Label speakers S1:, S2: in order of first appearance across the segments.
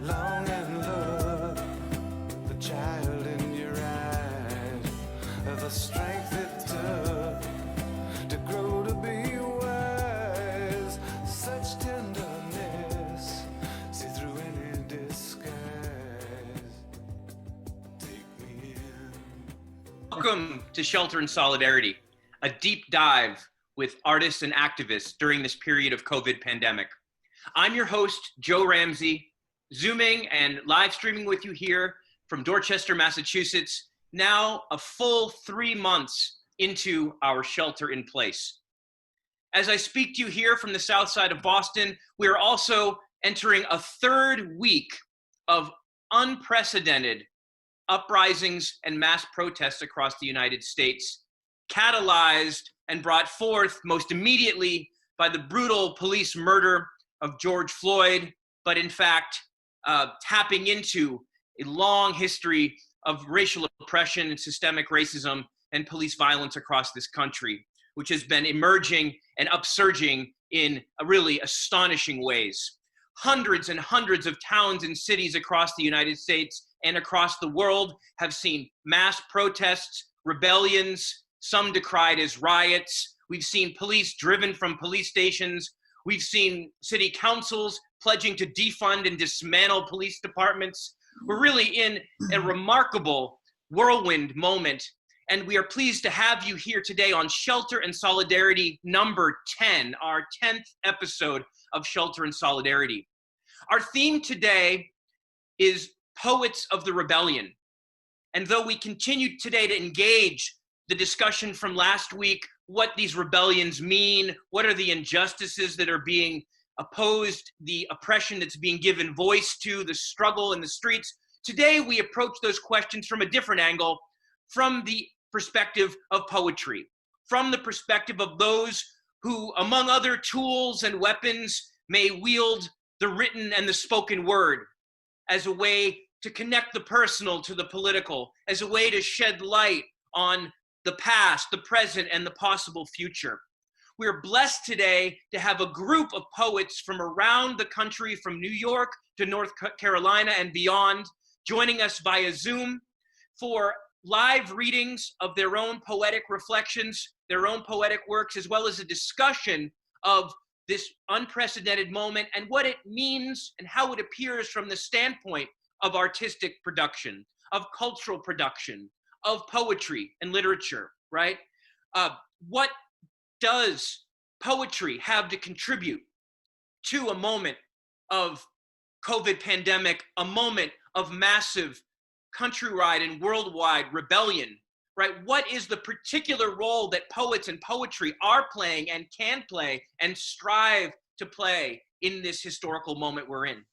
S1: long and love, the child in your eyes, the strength it took to grow to be wise, such tenderness, see through any disguise. Take me in.
S2: Welcome to Shelter and Solidarity, a deep dive with artists and activists during this period of COVID pandemic. I'm your host, Joe Ramsey, Zooming and live streaming with you here from Dorchester, Massachusetts, now a full 3 months into our shelter in place. As I speak to you here from the south side of Boston, we are also entering a third week of unprecedented uprisings and mass protests across the United States, catalyzed and brought forth most immediately by the brutal police murder of George Floyd, but in fact, tapping into a long history of racial oppression and systemic racism and police violence across this country, which has been emerging and upsurging in really astonishing ways. Hundreds and hundreds of towns and cities across the United States and across the world have seen mass protests, rebellions, some decried as riots. We've seen police driven from police stations. We've seen city councils pledging to defund and dismantle police departments. We're really in a remarkable whirlwind moment, and we are pleased to have you here today on Shelter and Solidarity number 10, our 10th episode of Shelter and Solidarity. Our theme today is Poets of the Rebellion. And though we continue today to engage the discussion from last week, what these rebellions mean, what are the injustices that are being opposed, the oppression that's being given voice to, the struggle in the streets. Today, we approach those questions from a different angle, from the perspective of poetry, from the perspective of those who, among other tools and weapons, may wield the written and the spoken word as a way to connect the personal to the political, as a way to shed light on the past, the present, and the possible future. We're blessed today to have a group of poets from around the country, from New York to North Carolina and beyond, joining us via Zoom for live readings of their own poetic reflections, their own poetic works, as well as a discussion of this unprecedented moment and what it means and how it appears from the standpoint of artistic production, of cultural production, of poetry and literature, right? What does poetry have to contribute to a moment of COVID pandemic, a moment of massive countrywide and worldwide rebellion, right? What is the particular role that poets and poetry are playing and can play and strive to play in this historical moment we're in?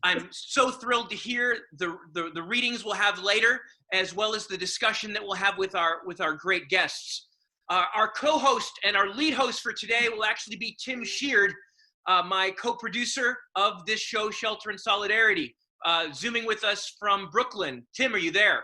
S2: I'm so thrilled to hear the readings we'll have later, as well as the discussion that we'll have with our great guests. Our co-host and our lead host for today will actually be Tim Sheard, my co-producer of this show, Shelter and Solidarity, Zooming with us from Brooklyn. Tim, are you there?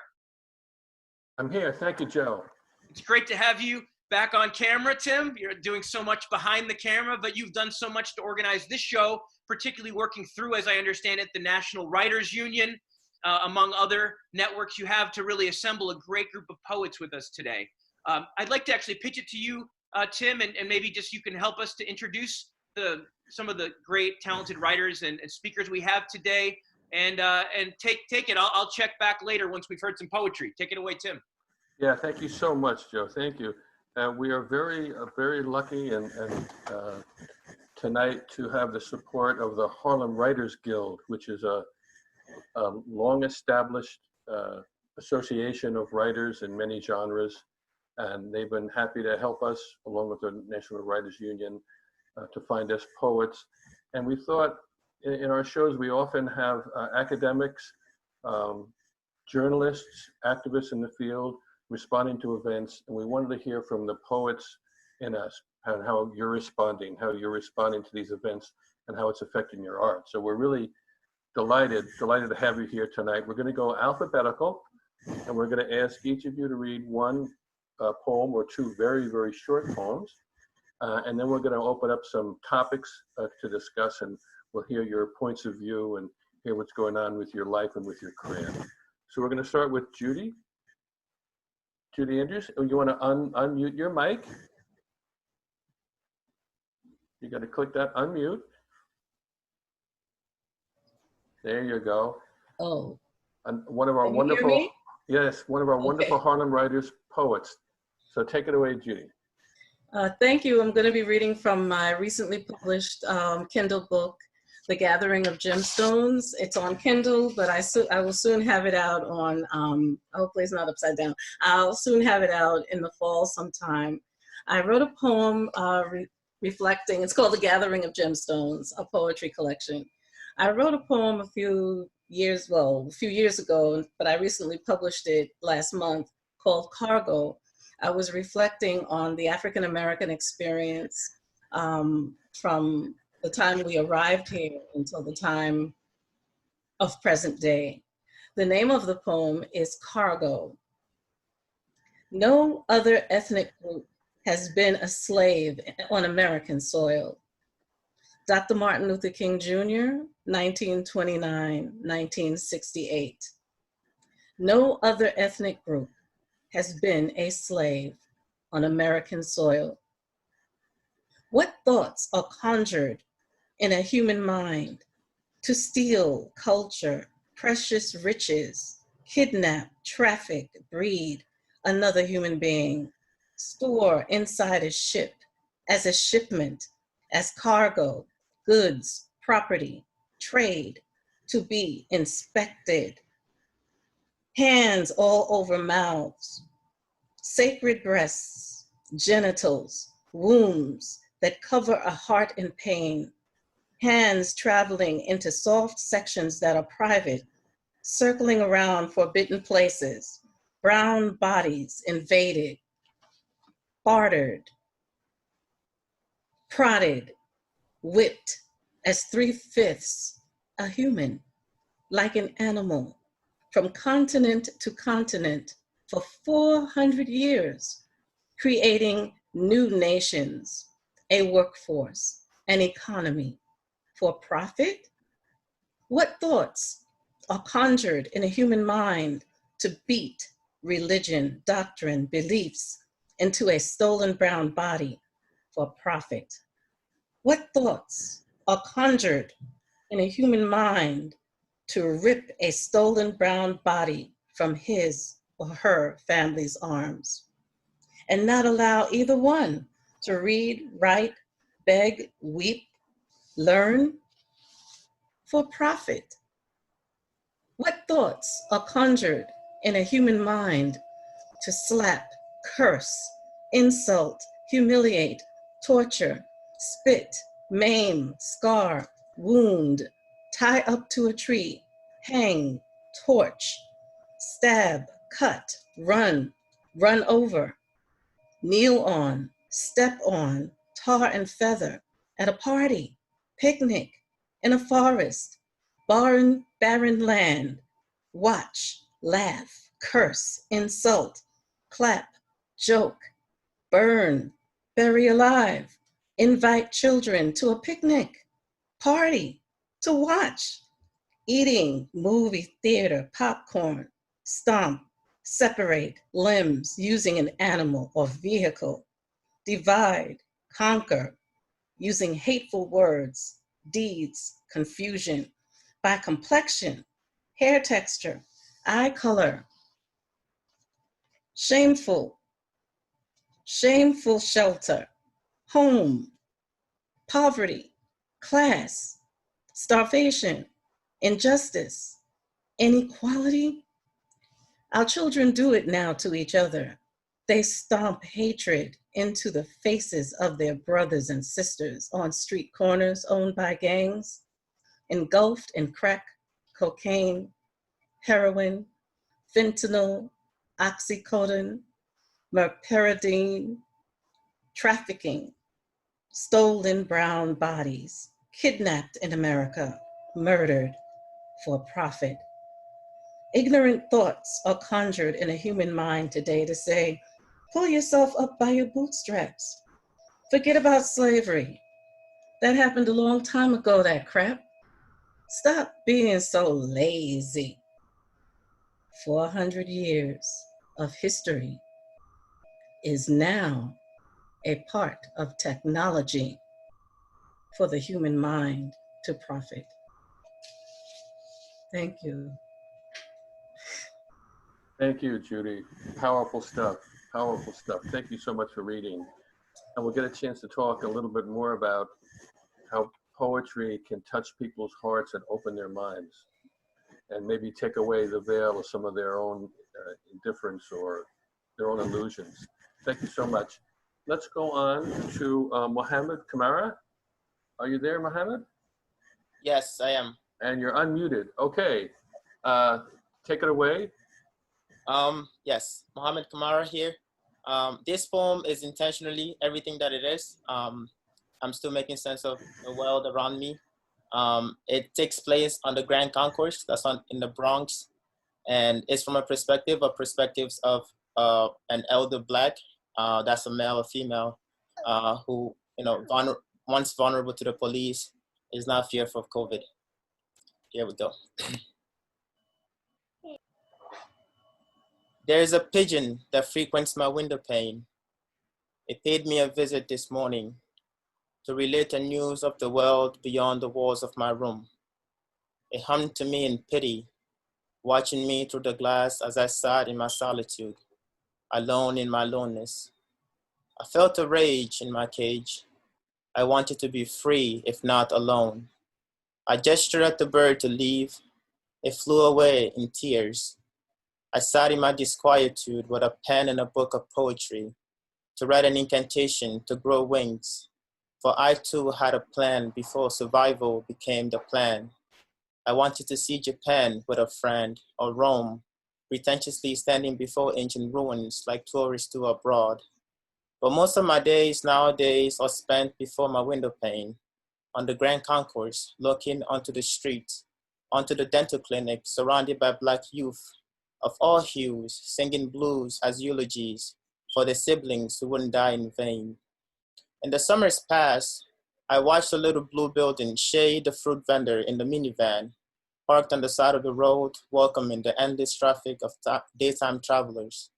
S3: I'm here. Thank you, Joe.
S2: It's great to have you back on camera, Tim. You're doing so much behind the camera, but you've done so much to organize this show, particularly working through, as I understand it, the National Writers Union, among other networks you have to really assemble a great group of poets with us today. I'd like to actually pitch it to you, Tim, and maybe just you can help us to introduce some of the great talented writers and speakers we have today, and take it. I'll check back later once we've heard some poetry. Take it away, Tim.
S3: Yeah, thank you so much, Joe. Thank you. We are very lucky and tonight to have the support of the Harlem Writers Guild, which is a long-established association of writers in many genres, and they've been happy to help us, along with the National Writers Union, to find us poets. And we thought in our shows we often have academics, journalists, activists in the field responding to events, and we wanted to hear from the poets in us and how you're responding to these events and how it's affecting your art. So we're really delighted to have you here tonight. We're going to go alphabetical, and we're going to ask each of you to read one poem or two very short poems, and then we're going to open up some topics to discuss, and we'll hear your points of view hear what's going on with your life and with your career. So we're going to start with Judy. Judy Andrews, you want to unmute your mic? You got to click that unmute. There you go.
S4: Oh.
S3: And one of our
S4: Can you hear me?
S3: yes, one of our wonderful
S4: Okay.
S3: Harlem writers, poets. So take it away, Judy.
S4: Thank you. I'm going to be reading from my recently published Kindle book, The Gathering of Gemstones. It's on Kindle, but I will soon have it out on, hopefully it's not upside down. I'll soon have it out in the fall sometime. I wrote a poem reflecting, it's called The Gathering of Gemstones, a poetry collection. I wrote a poem a few years ago, but I recently published it last month, called Cargo. I was reflecting on the African-American experience from the time we arrived here until the time of present day. The name of the poem is Cargo. No other ethnic group has been a slave on American soil. Dr. Martin Luther King Jr., 1929, 1968. No other ethnic group has been a slave on American soil. What thoughts are conjured in a human mind to steal culture, precious riches, kidnap, traffic, breed another human being, store inside a ship as a shipment, as cargo, goods, property, trade, to be inspected, hands all over mouths, sacred breasts, genitals, wombs that cover a heart in pain, hands traveling into soft sections that are private, circling around forbidden places, brown bodies invaded, bartered, prodded, whipped as 3/5 a human, like an animal, from continent to continent for 400 years, creating new nations, a workforce, an economy. For profit? What thoughts are conjured in a human mind to beat religion, doctrine, beliefs into a stolen brown body for profit? What thoughts are conjured in a human mind to rip a stolen brown body from his or her family's arms and not allow either one to read, write, beg, weep, learn for profit? What thoughts are conjured in a human mind to slap, curse, insult, humiliate, torture, spit, maim, scar, wound, tie up to a tree, hang, torch, stab, cut, run over, kneel on, step on, tar and feather, at a party, picnic, in a forest, barren land, watch, laugh, curse, insult, clap, joke, burn, bury alive, invite children to a picnic, party, to watch, eating, movie theater, popcorn, stomp, separate limbs using an animal or vehicle, divide, conquer, using hateful words, deeds, confusion, by complexion, hair texture, eye color, shameful shelter, home, poverty, class, starvation, injustice, inequality. Our children do it now to each other. They stomp hatred into the faces of their brothers and sisters on street corners owned by gangs, engulfed in crack, cocaine, heroin, fentanyl, oxycodone, merperidine, trafficking, stolen brown bodies, kidnapped in America, murdered for profit. Ignorant thoughts are conjured in a human mind today to say, pull yourself up by your bootstraps. Forget about slavery. That happened a long time ago, that crap. Stop being so lazy. 400 years of history is now a part of technology for the human mind to profit. Thank you.
S3: Thank you, Judy. Powerful stuff. Powerful stuff. Thank you so much for reading. And we'll get a chance to talk a little bit more about how poetry can touch people's hearts and open their minds, and maybe take away the veil of some of their own indifference or their own illusions. Thank you so much. Let's go on to Mohammed Camara. Are you there, Mohammed?
S5: Yes, I am.
S3: And you're unmuted. Okay. Take it away.
S5: Yes, Mohammed Camara here. This poem is intentionally everything that it is. I'm still making sense of the world around me. It takes place on the Grand Concourse, that's in the Bronx, and it's from a perspectives of an elder Black, that's a male or female, who, once vulnerable to the police, is not fearful of COVID. Here we go. There is a pigeon that frequents my window pane. It paid me a visit this morning to relate the news of the world beyond the walls of my room. It hummed to me in pity, watching me through the glass as I sat in my solitude, alone in my loneness. I felt a rage in my cage. I wanted to be free, if not alone. I gestured at the bird to leave. It flew away in tears. I sat in my disquietude with a pen and a book of poetry to write an incantation to grow wings. For I too had a plan before survival became the plan. I wanted to see Japan with a friend, or Rome, pretentiously standing before ancient ruins like tourists do abroad. But most of my days nowadays are spent before my window pane, on the Grand Concourse, looking onto the street, onto the dental clinic, surrounded by Black youth of all hues, singing blues as eulogies for their siblings who wouldn't die in vain. In the summers past, I watched a little blue building shade the fruit vendor in the minivan, parked on the side of the road, welcoming the endless traffic of daytime travelers.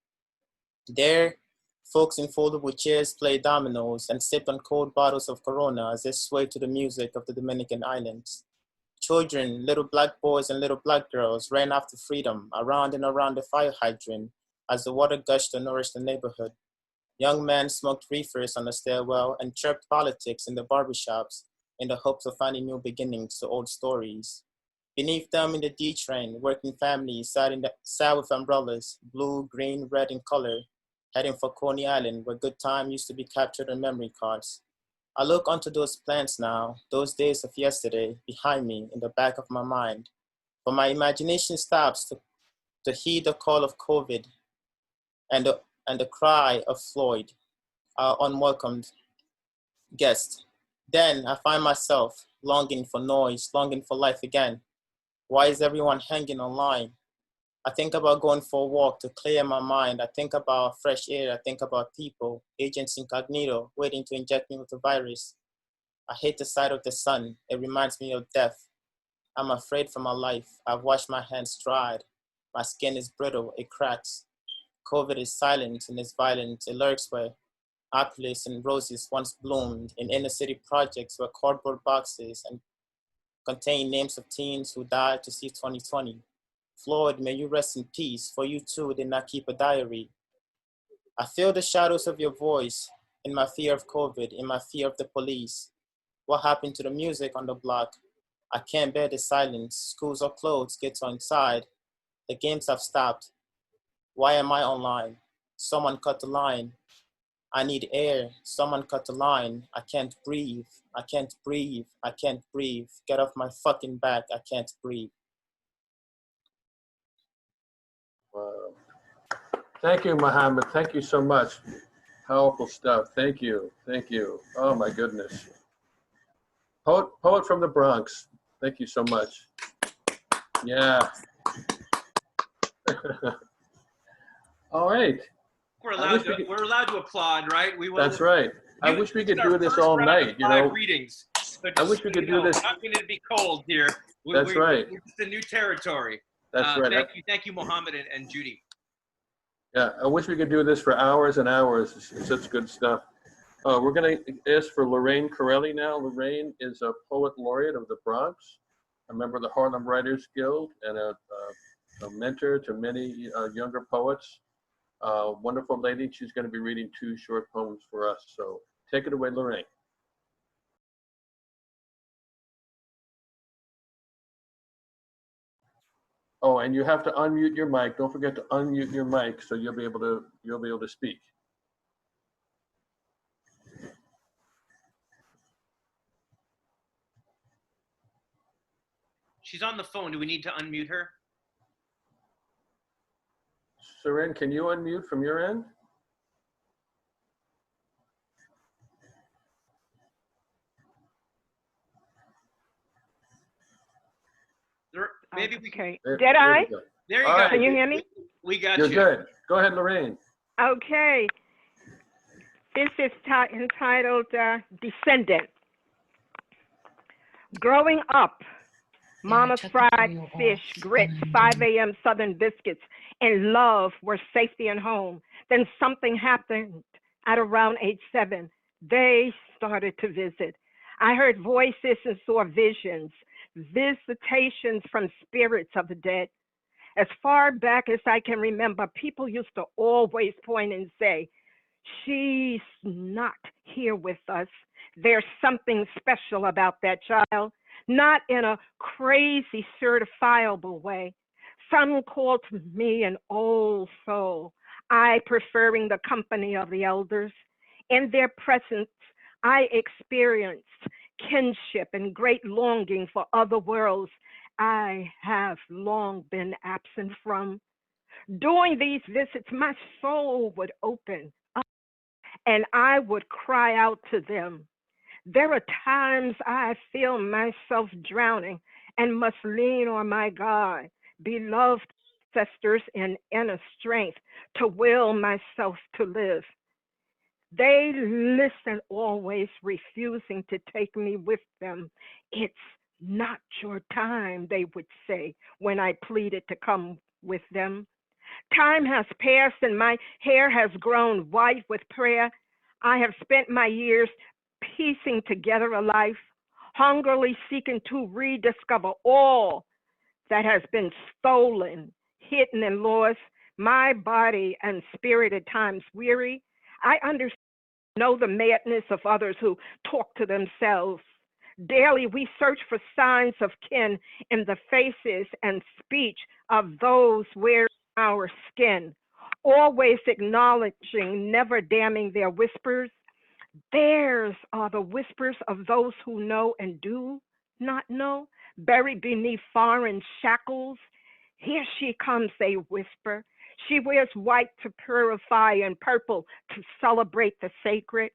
S5: There, folks in foldable chairs play dominoes and sip on cold bottles of Corona as they sway to the music of the Dominican islands. Children, little Black boys and little Black girls ran after freedom around and around the fire hydrant as the water gushed to nourish the neighborhood. Young men smoked reefers on the stairwell and chirped politics in the barbershops in the hopes of finding new beginnings to old stories. Beneath them in the D train, working families sat with umbrellas, blue, green, red in color, heading for Coney Island, where good time used to be captured on memory cards. I look onto those plants now, those days of yesterday, behind me, in the back of my mind. But my imagination stops to heed the call of COVID and the cry of Floyd, our unwelcomed guest. Then I find myself longing for noise, longing for life again. Why is everyone hanging online? I think about going for a walk to clear my mind. I think about fresh air. I think about people, agents incognito, waiting to inject me with the virus. I hate the sight of the sun. It reminds me of death. I'm afraid for my life. I've washed my hands dried. My skin is brittle. It cracks. COVID is silent and is violent. It lurks where oculus and roses once bloomed in inner city projects where cardboard boxes and contain names of teens who died to see 2020. Floyd, may you rest in peace, for you too did not keep a diary. I feel the shadows of your voice in my fear of COVID, in my fear of the police. What happened to the music on the block? I can't bear the silence. Schools are closed, kids are inside. The games have stopped. Why am I online? Someone cut the line. I need air. Someone cut the line. I can't breathe. I can't breathe. I can't breathe. Get off my fucking back. I can't breathe.
S3: Wow. Thank you, Mohammed. Thank you so much. Powerful stuff. Thank you. Thank you. Oh my goodness. Poet from the Bronx. Thank you so much. Yeah. All right.
S2: We're allowed to applaud, right?
S3: That's right. I wish we could do this all night, you know.
S2: Readings.
S3: I wish we could do this.
S2: Not going to be cold here.
S3: That's right.
S2: It's the new territory.
S3: That's right.
S2: Thank you, Mohammed and Judy.
S3: Yeah, I wish we could do this for hours and hours. It's such good stuff. We're going to ask for Lorraine Currelley now. Lorraine is a poet laureate of the Bronx, a member of the Harlem Writers Guild, and a mentor to many younger poets. Wonderful lady. She's going to be reading 2 short poems for us. So take it away, Lorraine. Oh, and you have to unmute your mic. Don't forget to unmute your mic so you'll be able to speak.
S2: She's on the phone. Do we need to unmute her?
S3: Seren, can you unmute from your end?
S2: Maybe we can.
S6: Okay.
S3: There
S6: I?
S2: There you
S3: All
S2: go.
S3: right.
S6: Can you hear me?
S2: We got
S3: You're
S2: you.
S3: good. Go ahead, Lorraine.
S6: Okay. This is entitled Descendant. Growing up, Mama's fried fish, grits, 5 a.m. Southern biscuits, and love were safety and home. Then something happened at around age 7. They started to visit. I heard voices and saw visions, visitations from spirits of the dead. As far back as I can remember, people used to always point and say, she's not here with us. There's something special about that child, not in a crazy certifiable way. Some called me an old soul, I preferring the company of the elders. In their presence, I experienced kinship and great longing for other worlds I have long been absent from. During these visits, my soul would open up and I would cry out to them. There are times I feel myself drowning and must lean on my God, beloved ancestors in inner strength to will myself to live. They listen always, refusing to take me with them. It's not your time, they would say when I pleaded to come with them. Time has passed and my hair has grown white with prayer. I have spent my years piecing together a life, hungrily seeking to rediscover all that has been stolen, hidden, and lost. My body and spirit at times weary. I know the madness of others who talk to themselves. Daily, we search for signs of kin in the faces and speech of those wearing our skin, always acknowledging, never damning their whispers. Theirs are the whispers of those who know and do not know, buried beneath foreign shackles. Here she comes, they whisper. She wears white to purify and purple to celebrate the sacred.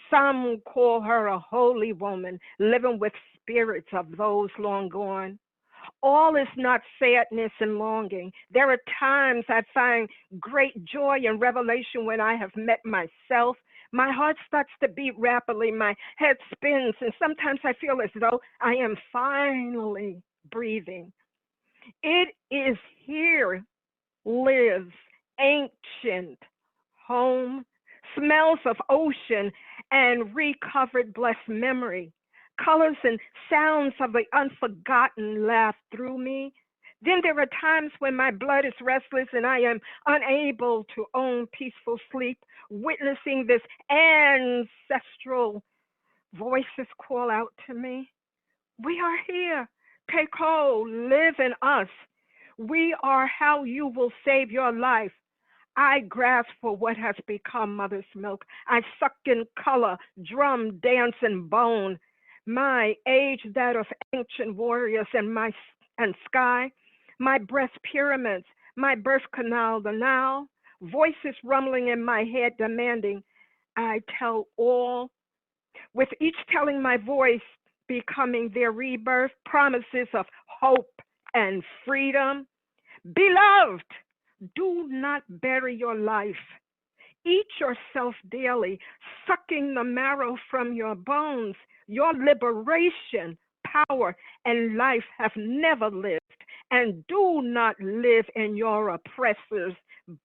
S6: Some call her a holy woman, living with spirits of those long gone. All is not sadness and longing. There are times I find great joy and revelation when I have met myself. My heart starts to beat rapidly, my head spins, and sometimes I feel as though I am finally breathing. It is here lives ancient home, smells of ocean and recovered blessed memory, colors and sounds of the unforgotten laugh through me. Then there are times when my blood is restless and I am unable to own peaceful sleep, witnessing this ancestral voices call out to me. We are here. Take hold, live in us. We are how you will save your life. I grasp for what has become mother's milk. I suck in color, drum, dance, and bone. My age, that of ancient warriors, and sky. My breast pyramids, my birth canal, the now. Voices rumbling in my head demanding, I tell all. With each telling my voice becoming their rebirth, promises of hope and freedom. Beloved, do not bury your life. Eat yourself daily, sucking the marrow from your bones. Your liberation power and life have never lived, and do not live in your oppressors'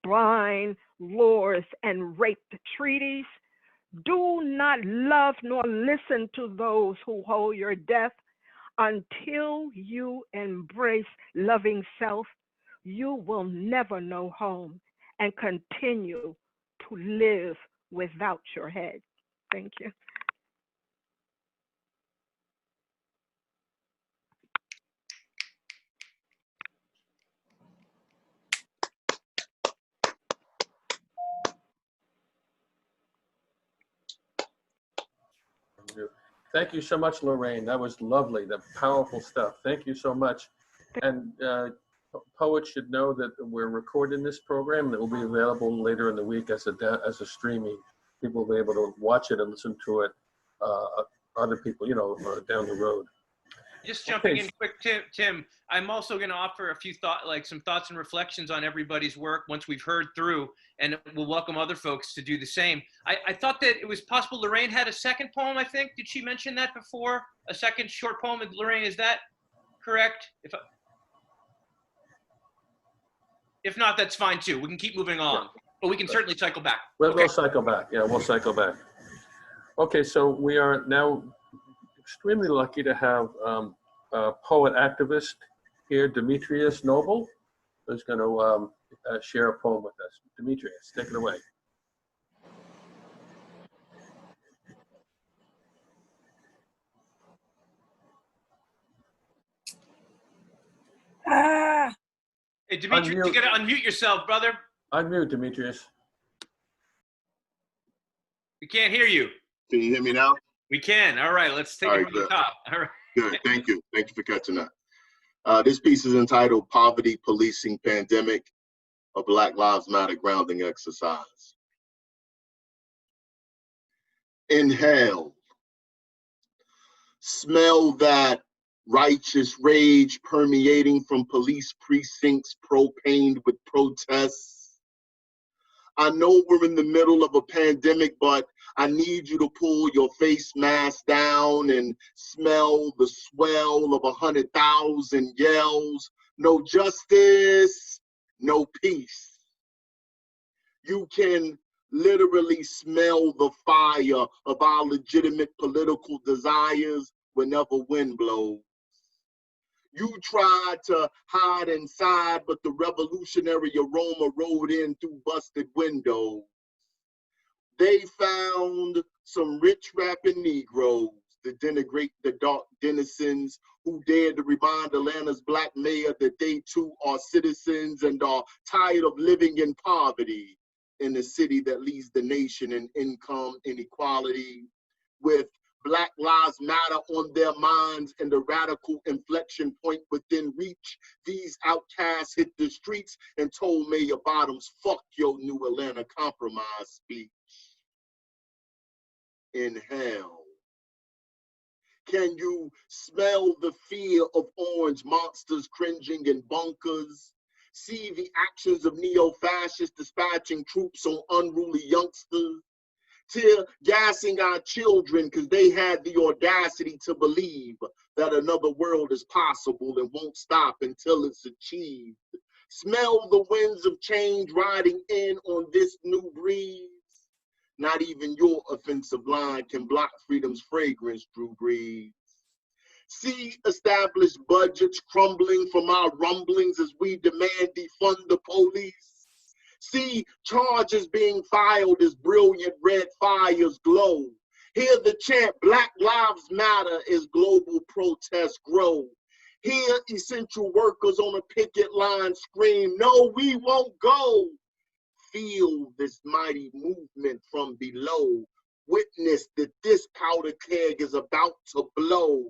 S6: blind laws and raped treaties. Do not love nor listen to those who hold your death. Until you embrace loving self, you will never know home and continue to live without your head. Thank you.
S3: Thank you so much, Lorraine. That was lovely, the powerful stuff. Thank you so much. And poets should know that we're recording this program and it will be available later in the week as a streaming. People will be able to watch it and listen to it. Other people, down the road.
S2: Just jumping in quick, Tim, I'm also going to offer a few some thoughts and reflections on everybody's work once we've heard through, and we'll welcome other folks to do the same. I thought that it was possible Lorraine had a second poem, I think. Did she mention that before? A second short poem? Lorraine, is that correct? If not, that's fine too. We can keep moving on, but we can certainly cycle back.
S3: We'll cycle back. Yeah, we'll cycle back. Okay, so we are now extremely lucky to have a poet activist here, Demetrius Noble, who's going to share a poem with us. Demetrius, take it away.
S2: Hey, Demetrius, you got to unmute yourself, brother.
S3: Unmute, Demetrius.
S2: We can't hear you.
S7: Can you hear me now?
S2: We can. All right, let's take it from the top. All right.
S7: Good. Thank you. Thank you for catching that. This piece is entitled Poverty, Policing, Pandemic, a Black Lives Matter Grounding Exercise. Inhale. Smell that righteous rage permeating from police precincts propaned with protests. I know we're in the middle of a pandemic, but I need you to pull your face mask down and smell the swell of 100,000 yells. No justice, no peace. You can literally smell the fire of our legitimate political desires whenever wind blows. You tried to hide inside, but the revolutionary aroma rolled in through busted windows. They found some rich rapping Negroes to denigrate the dark denizens who dared to remind Atlanta's black mayor that they too are citizens and are tired of living in poverty in a city that leads the nation in income inequality. With Black Lives Matter on their minds and the radical inflection point within reach, these outcasts hit the streets and told Mayor Bottoms, fuck your new Atlanta compromise speech. Inhale. Can you smell the fear of orange monsters cringing in bunkers? See the actions of neo-fascists dispatching troops on unruly youngsters? Tear gassing our children because they had the audacity to believe that another world is possible and won't stop until it's achieved. Smell the winds of change riding in on this new breeze. Not even your offensive line can block freedom's fragrance, Drew Brees. See established budgets crumbling from our rumblings as we demand defund the police. See charges being filed as brilliant red fires glow. Hear the chant, Black Lives Matter, as global protests grow. Hear essential workers on a picket line scream, no, we won't go. Feel this mighty movement from below. Witness that this powder keg is about to blow.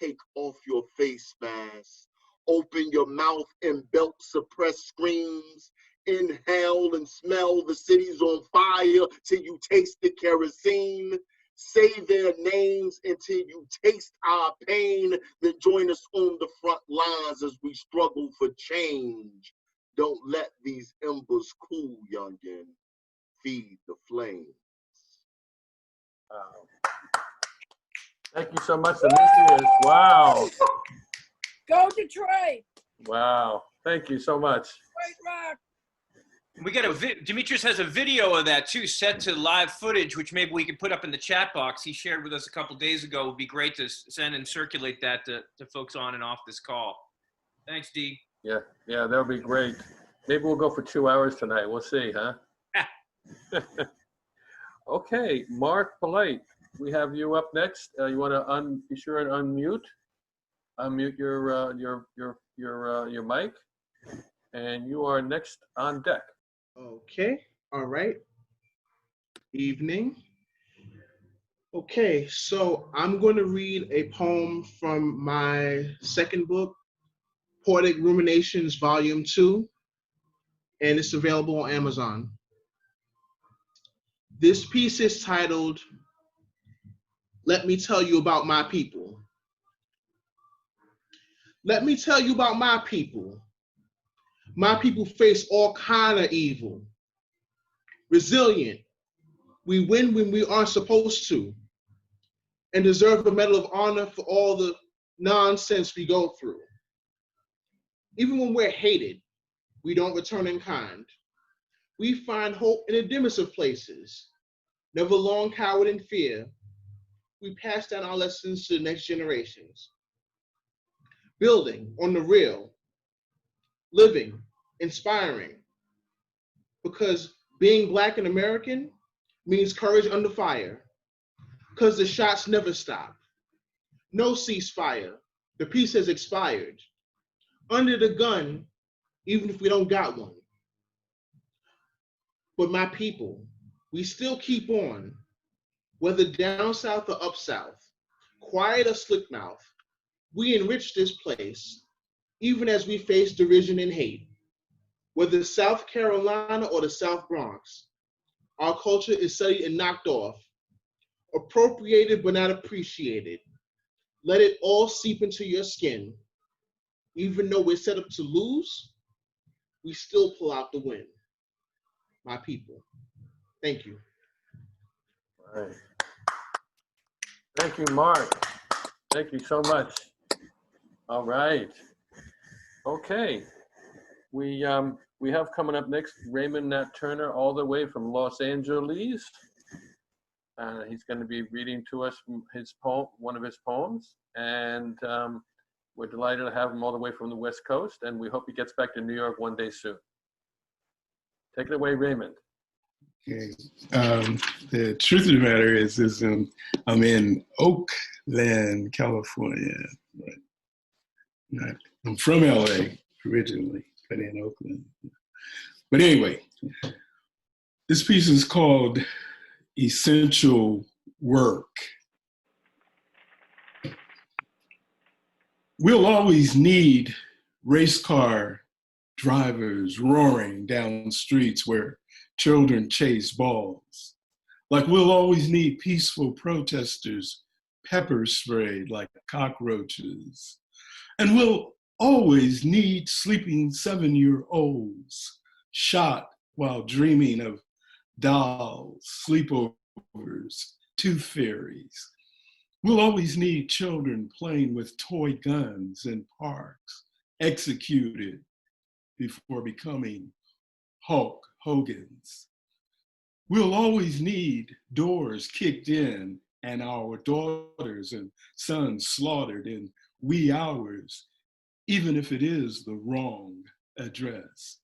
S7: Take off your face mask. Open your mouth and belt suppress screams. Inhale and smell the city's on fire till you taste the kerosene. Say their names until you taste our pain. Then join us on the front lines as we struggle for change. Don't let these embers cool, youngin'. Feed the flames.
S3: Thank you so much, Demetrius. Wow.
S8: Go Detroit!
S3: Wow. Thank you so much.
S8: Detroit rock!
S2: We got Demetrius has a video of that too, set to live footage, which maybe we could put up in the chat box. He shared with us a couple days ago. It would be great to send and circulate that to folks on and off this call. Thanks, D.
S3: Yeah, that would be great. Maybe we'll go for 2 hours tonight. We'll see, huh? Okay, Mark Polite, we have you up next. You want to be sure and unmute your mic, and you are next on deck.
S9: Okay, all right. Evening. Okay, so I'm going to read a poem from my second book, Poetic Ruminations, Volume 2, and it's available on Amazon. This piece is titled, Let Me Tell You About My People. Let me tell you about my people. My people face all kind of evil. Resilient, we win when we aren't supposed to, and deserve a Medal of Honor for all the nonsense we go through. Even when we're hated, we don't return in kind. We find hope in the dimmest of places. Never long cowered in fear, we pass down our lessons to the next generations. Building on the real, living, inspiring, because being Black and American means courage under fire, because the shots never stop. No ceasefire, the peace has expired. Under the gun, even if we don't got one. But my people, we still keep on, whether down south or up south, quiet or slick mouth, we enrich this place, even as we face derision and hate. Whether South Carolina or the South Bronx, our culture is studied and knocked off, appropriated but not appreciated. Let it all seep into your skin. Even though we're set up to lose, we still pull out the win. My people, thank you.
S3: All right. Thank you, Mark. Thank you so much. All right. Okay. We have coming up next Raymond Nat Turner, all the way from Los Angeles. He's going to be reading to us his poem, one of his poems, and we're delighted to have him all the way from the West Coast, and we hope he gets back to New York one day soon. Take it away, Raymond.
S10: Okay. The truth of the matter is I'm in Oakland, California. I'm from LA originally, but in Oakland. But anyway, this piece is called Essential Work. We'll always need race car drivers roaring down streets where children chase balls. Like we'll always need peaceful protesters pepper sprayed like cockroaches. And we'll always need sleeping 7-year-olds shot while dreaming of dolls, sleepovers, tooth fairies. We'll always need children playing with toy guns in parks, executed before becoming Hulk Hogan's. We'll always need doors kicked in and our daughters and sons slaughtered in wee hours, even if it is the wrong address.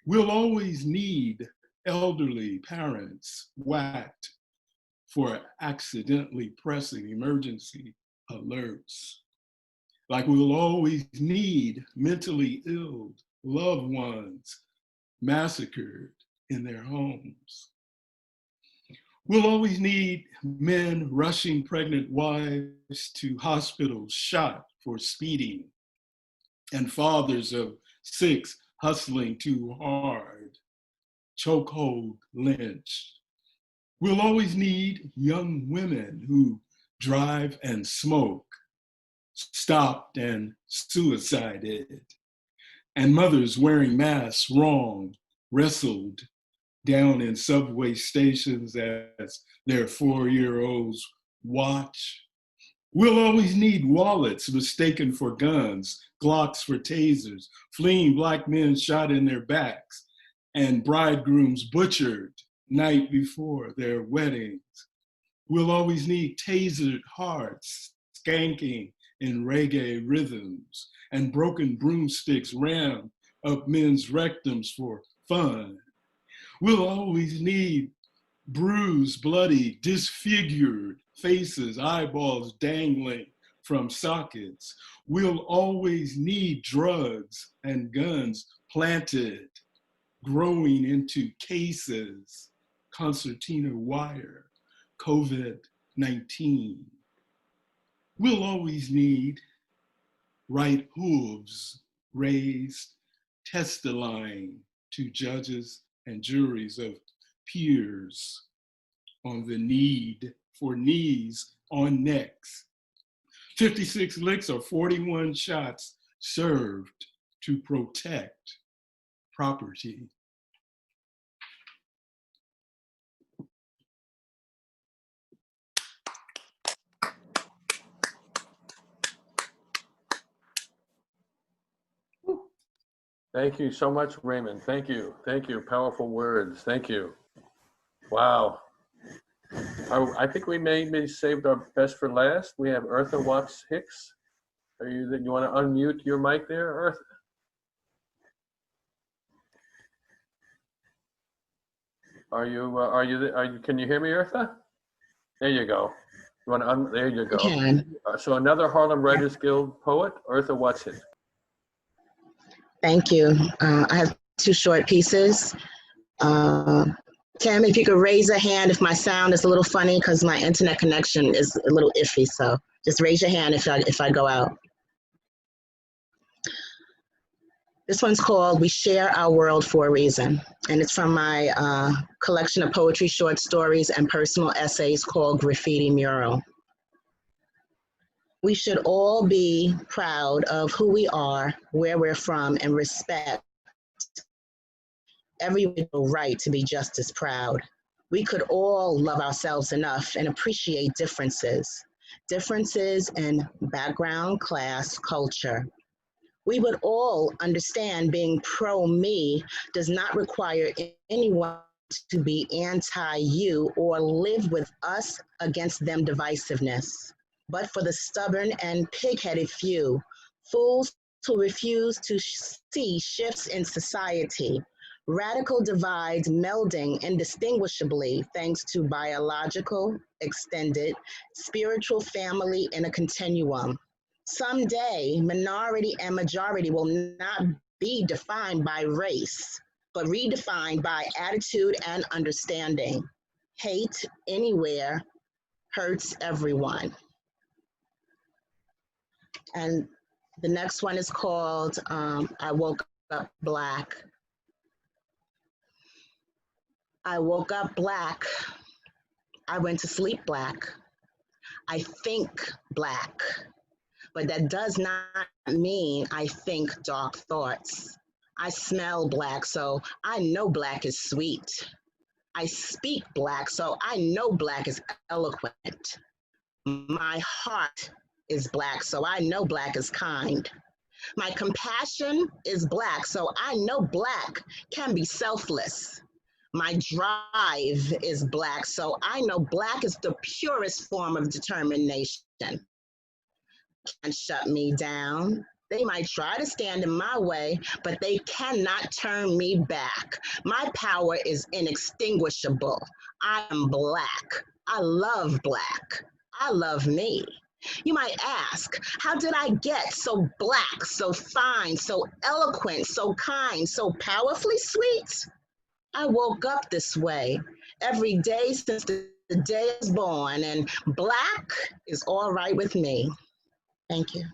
S10: We'll always need elderly parents whacked for accidentally pressing emergency alerts. Like we'll always need mentally ill loved ones massacred in their homes. We'll always need men rushing pregnant wives to hospitals shot for speeding, and fathers of 6 hustling too hard, chokehold lynched. We'll always need young women who drive and smoke, stopped and suicided, and mothers wearing masks wrong, wrestled down in subway stations as their 4-year-olds watch, We'll always need wallets mistaken for guns, Glocks for tasers, fleeing Black men shot in their backs, and bridegrooms butchered night before their weddings. We'll always need tasered hearts, skanking in reggae rhythms, and broken broomsticks rammed up men's rectums for fun. We'll always need bruised, bloody, disfigured faces, eyeballs dangling from sockets. We'll always need drugs and guns planted, growing into cases, concertina wire, COVID-19. We'll always need right hooves raised, testifying to judges and juries of peers on the need for knees on necks. 56 licks or 41 shots served to protect property.
S3: Thank you so much, Raymond. Thank you. Thank you. Powerful words. Thank you. Wow. I think we maybe saved our best for last. We have Eartha Watts Hicks. You want to unmute your mic there, Eartha? Can you hear me, Eartha? There you go. You want to there you go.
S11: I can.
S3: So another Harlem Writers Guild poet, Eartha Watts Hicks.
S11: Thank you. I have two short pieces. Tim, if you could raise a hand if my sound is a little funny because my internet connection is a little iffy. So just raise your hand if I go out. This one's called We Share Our World for a Reason. And it's from my collection of poetry, short stories, and personal essays called Graffiti Mural. We should all be proud of who we are, where we're from, and respect every right to be just as proud. We could all love ourselves enough and appreciate differences in background, class, culture. We would all understand being pro-me does not require anyone to be anti-you or live with us against them divisiveness. But for the stubborn and pig-headed few, fools who refuse to see shifts in society, radical divides melding indistinguishably thanks to biological, extended, spiritual family in a continuum. Someday, minority and majority will not be defined by race, but redefined by attitude and understanding. Hate anywhere hurts everyone. And the next one is called I Woke Up Black. I woke up black. I went to sleep black. I think black, but that does not mean I think dark thoughts. I smell black, so I know black is sweet. I speak black, so I know black is eloquent. My heart is black, so I know black is kind. My compassion is black, so I know black can be selfless. My drive is black, so I know black is the purest form of determination. Can't shut me down. They might try to stand in my way, but they cannot turn me back. My power is inextinguishable. I am black. I love black. I love me. You might ask, how did I get so black, so fine, so eloquent, so kind, so powerfully sweet? I woke up this way every day since the day I was born, and black is all right with me. Thank you.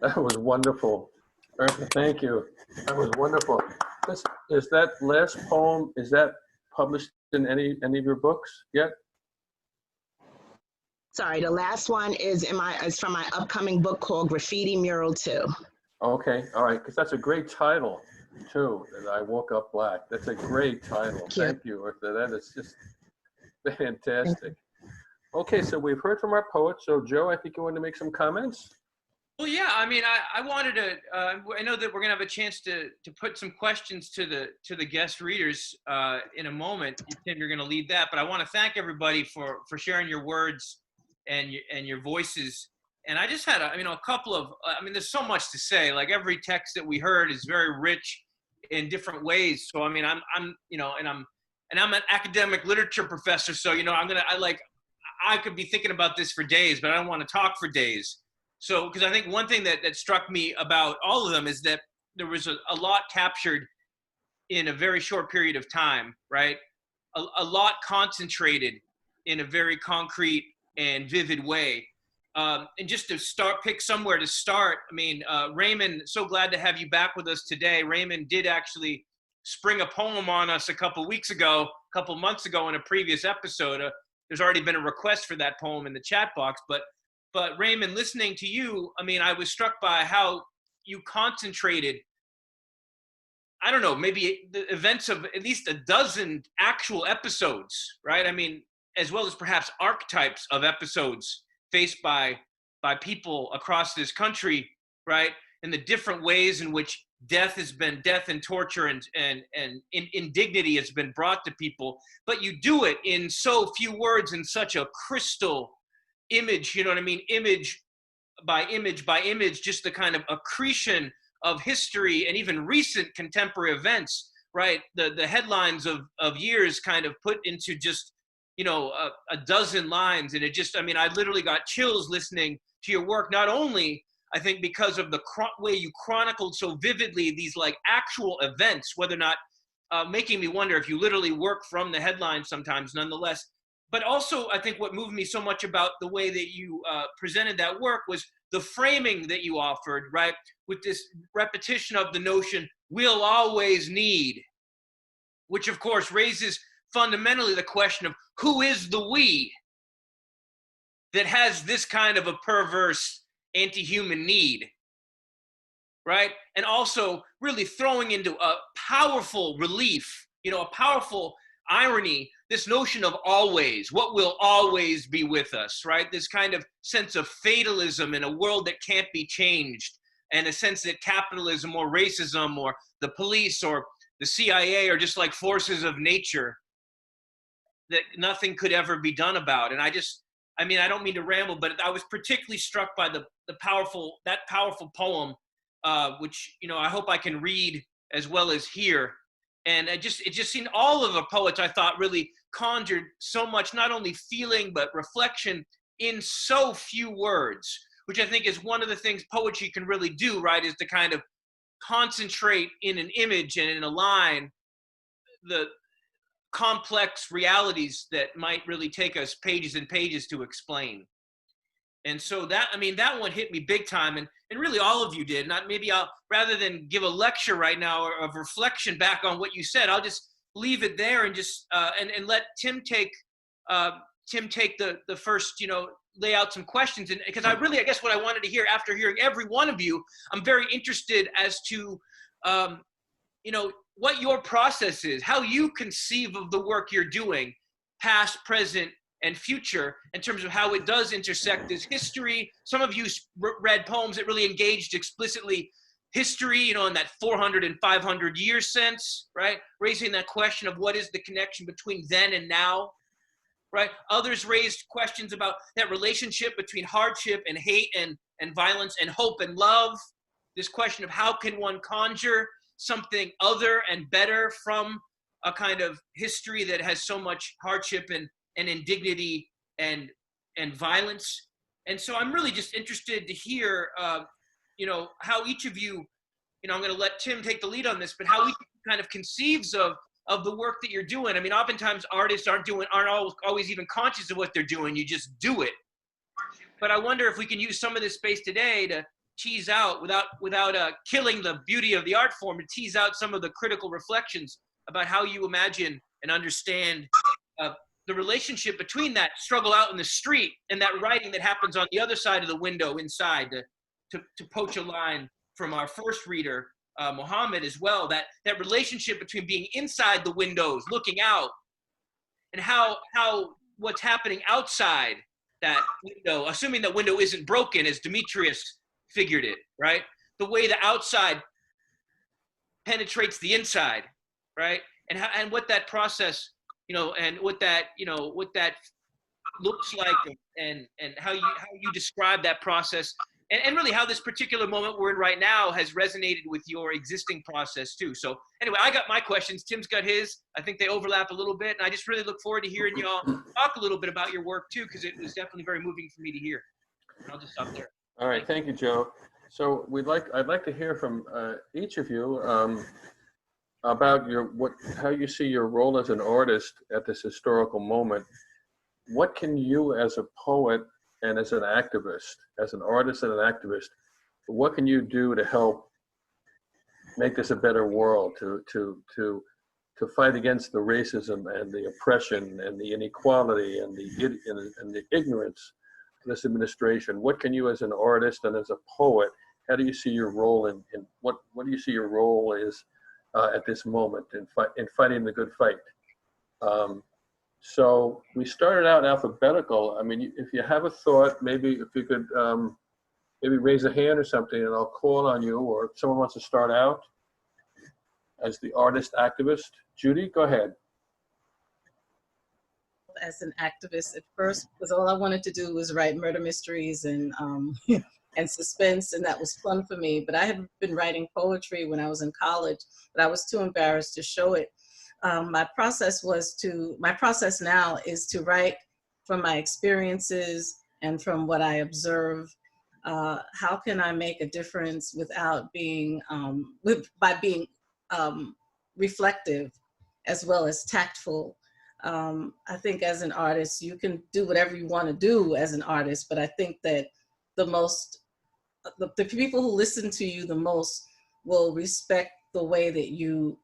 S3: That was wonderful. Eartha, thank you. That was wonderful. Is that last poem, is that published in any of your books yet?
S11: Sorry, the last one is from my upcoming book called Graffiti Mural 2.
S3: Okay, all right, because that's a great title too, that I Woke Up Black. That's a great title. Thank you, Eartha. That is just fantastic. Okay, so we've heard from our poets. So Joe, I think you want to make some comments?
S2: Well, yeah, I mean, I wanted to, I know that we're gonna have a chance to put some questions to the guest readers in a moment. Tim, you're gonna lead that, but I want to thank everybody for sharing your words and your voices. And I just had a couple of, there's so much to say. Like every text that we heard is very rich in different ways. So I mean, I'm an academic literature professor, so I could be thinking about this for days, but I don't want to talk for days. So, because I think one thing that struck me about all of them is that there was a lot captured in a very short period of time, right? A lot concentrated in a very concrete and vivid way. And just to pick somewhere to start, Raymond, so glad to have you back with us today. Raymond did actually spring a poem on us a couple months ago in a previous episode. There's already been a request for that poem in the chat box, but Raymond, listening to you, I was struck by how you concentrated, I don't know, maybe the events of at least a dozen actual episodes, right? As well as perhaps archetypes of episodes faced by people across this country, right? And the different ways in which death and torture and indignity has been brought to people. But you do it in so few words, in such a crystal image, image by image by image, just the kind of accretion of history and even recent contemporary events, right? The headlines of years kind of put into just, a dozen lines. And it just, I literally got chills listening to your work, not only, I think, because of the way you chronicled so vividly these like actual events, whether or not making me wonder if you literally work from the headlines sometimes nonetheless. But also, I think what moved me so much about the way that you presented that work was the framing that you offered, right? With this repetition of the notion, we'll always need, which of course raises fundamentally the question of who is the we that has this kind of a perverse anti-human need, right? And also really throwing into a powerful relief, a powerful irony, this notion of always, what will always be with us, right? This kind of sense of fatalism in a world that can't be changed, and a sense that capitalism or racism or the police or the CIA are just like forces of nature that nothing could ever be done about. And I don't mean to ramble, but I was particularly struck by that powerful poem, which, I hope I can read as well as hear. And it just seemed all of the poets, I thought, really conjured so much, not only feeling, but reflection in so few words, which I think is one of the things poetry can really do, right? Is to kind of concentrate in an image and in a line the complex realities that might really take us pages and pages to explain. And so that one hit me big time, and really all of you did. Rather than give a lecture right now of reflection back on what you said, I'll just leave it there and just and let Tim take the first, lay out some questions. And because I guess what I wanted to hear after hearing every one of you, I'm very interested as to what your process is, how you conceive of the work you're doing, past, present, and future, in terms of how it does intersect this history. Some of you read poems that really engaged explicitly history, in that 400 and 500 year sense, right? Raising that question of what is the connection between then and now, right? Others raised questions about that relationship between hardship and hate and violence and hope and love. This question of how can one conjure something other and better from a kind of history that has so much hardship and indignity and violence. And so I'm really just interested to hear, how each of you, I'm going to let Tim take the lead on this, but how each of you kind of conceives of the work that you're doing. Oftentimes artists aren't always even conscious of what they're doing. You just do it. But I wonder if we can use some of this space today to tease out, without killing the beauty of the art form, to tease out some of the critical reflections about how you imagine and understand the relationship between that struggle out in the street and that writing that happens on the other side of the window inside, to poach a line from our first reader, Mohammed, as well, that relationship between being inside the windows, looking out, and how what's happening outside that window, assuming that window isn't broken as Demetrius figured it, right? The way the outside penetrates the inside, right? And what that process, and what that looks like, and how you describe that process, and really how this particular moment we're in right now has resonated with your existing process too. So anyway, I got my questions. Tim's got his. I think they overlap a little bit, and I just really look forward to hearing y'all talk a little bit about your work too, because it was definitely very moving for me to hear. And I'll just stop there.
S3: All right, thank you, Joe. So I'd like to hear from each of you about how you see your role as an artist at this historical moment. What can you, as a poet and as an activist, as an artist and an activist, what can you do to help make this a better world, to fight against the racism and the oppression and the inequality and the ignorance of this administration? What can you, as an artist and as a poet, how do you see your role in what do you see your role is at this moment in fighting the good fight? So we started out alphabetical. I mean, if you have a thought, maybe if you could maybe raise a hand or something, and I'll call on you, or if someone wants to start out as the artist activist. Judy, go ahead.
S4: As an activist at first, because all I wanted to do was write murder mysteries and and suspense, and that was fun for me. But I had been writing poetry when I was in college, but I was too embarrassed to show it. My process now is to write from my experiences and from what I observe. How can I make a difference without being, by being reflective as well as tactful? I think as an artist, you can do whatever you want to do as an artist, but I think that the people who listen to you the most will respect the way that you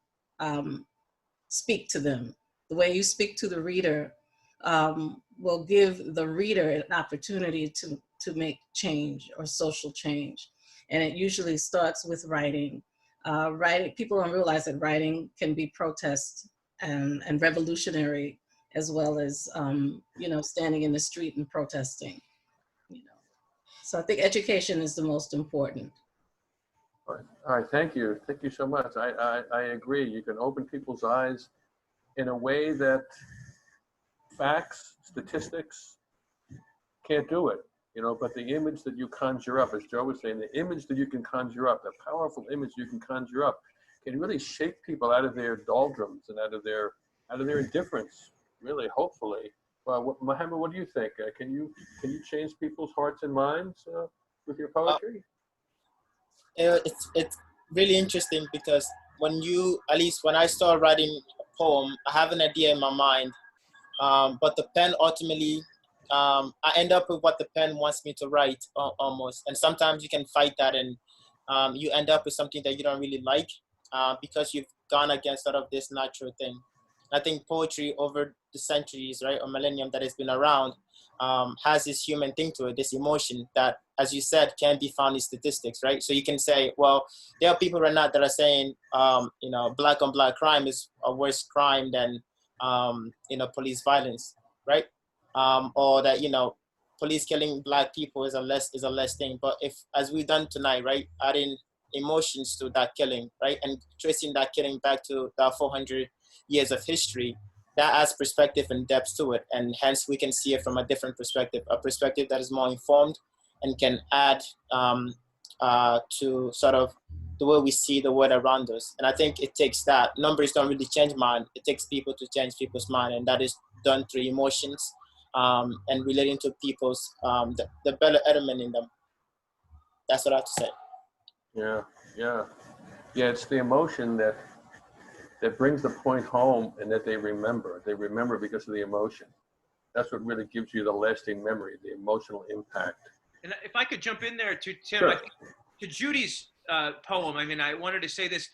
S4: speak to them. The way you speak to the reader will give the reader an opportunity to make change or social change. And it usually starts with writing. People don't realize that writing can be protest and revolutionary, as well as standing in the street and protesting. So I think education is the most important.
S3: All right, thank you so much. I agree. You can open people's eyes in a way that facts, statistics can't do it, but the image that you conjure up, as Joe was saying, the image that you can conjure up, the powerful image you can conjure up, can really shake people out of their doldrums and out of their indifference, really, hopefully. Well, Mohammed, what do you think? Can you change people's hearts and minds with your poetry?
S5: It's really interesting because when I start writing a poem, I have an idea in my mind, but the pen ultimately, I end up with what the pen wants me to write almost. And sometimes you can fight that, and you end up with something that you don't really like because you've gone against sort of this natural thing. I think poetry over the centuries, right, or millennium that has been around, has this human thing to it, this emotion that, as you said, can be found in statistics, right? So you can say, well, there are people right now that are saying, black on black crime is a worse crime than, police violence, right? Or that, police killing black people is a less thing. But if, as we've done tonight, right, adding emotions to that killing, right, and tracing that killing back to the 400 years of history, that adds perspective and depth to it, and hence we can see it from a different perspective, a perspective that is more informed and can add to sort of the way we see the world around us. And I think it takes that. Numbers don't really change mind. It takes people to change people's mind, and that is done through emotions and relating to people's the better element in them. That's what I have to say.
S3: Yeah. It's the emotion that brings the point home, and that they remember. They remember because of the emotion. That's what really gives you the lasting memory, the emotional impact.
S2: And if I could jump in there to Tim,
S3: Sure.
S2: I think to Judy's poem, I mean, I wanted to say this.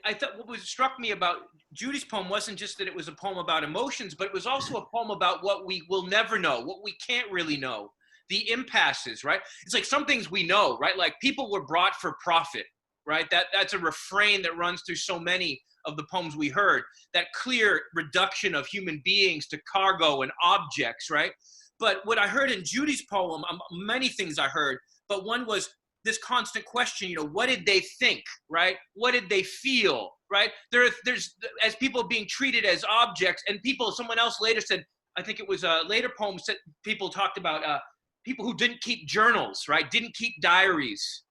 S2: I thought what struck me about Judy's poem wasn't just that it was a poem about emotions, but it was also a poem about what we will never know, what we can't really know, the impasses, right? It's like some things we know, right? Like people were brought for profit, right? That's a refrain that runs through so many of the poems we heard, that clear reduction of human beings to cargo and objects, right? But what I heard in Judy's poem, many things I heard, but one was this constant question, you know, what did they think, right? What did they feel, right? There's as people being treated as objects, and people, someone else later said, I think it was a later poem, said people talked about people who didn't keep journals, right? Didn't keep diaries,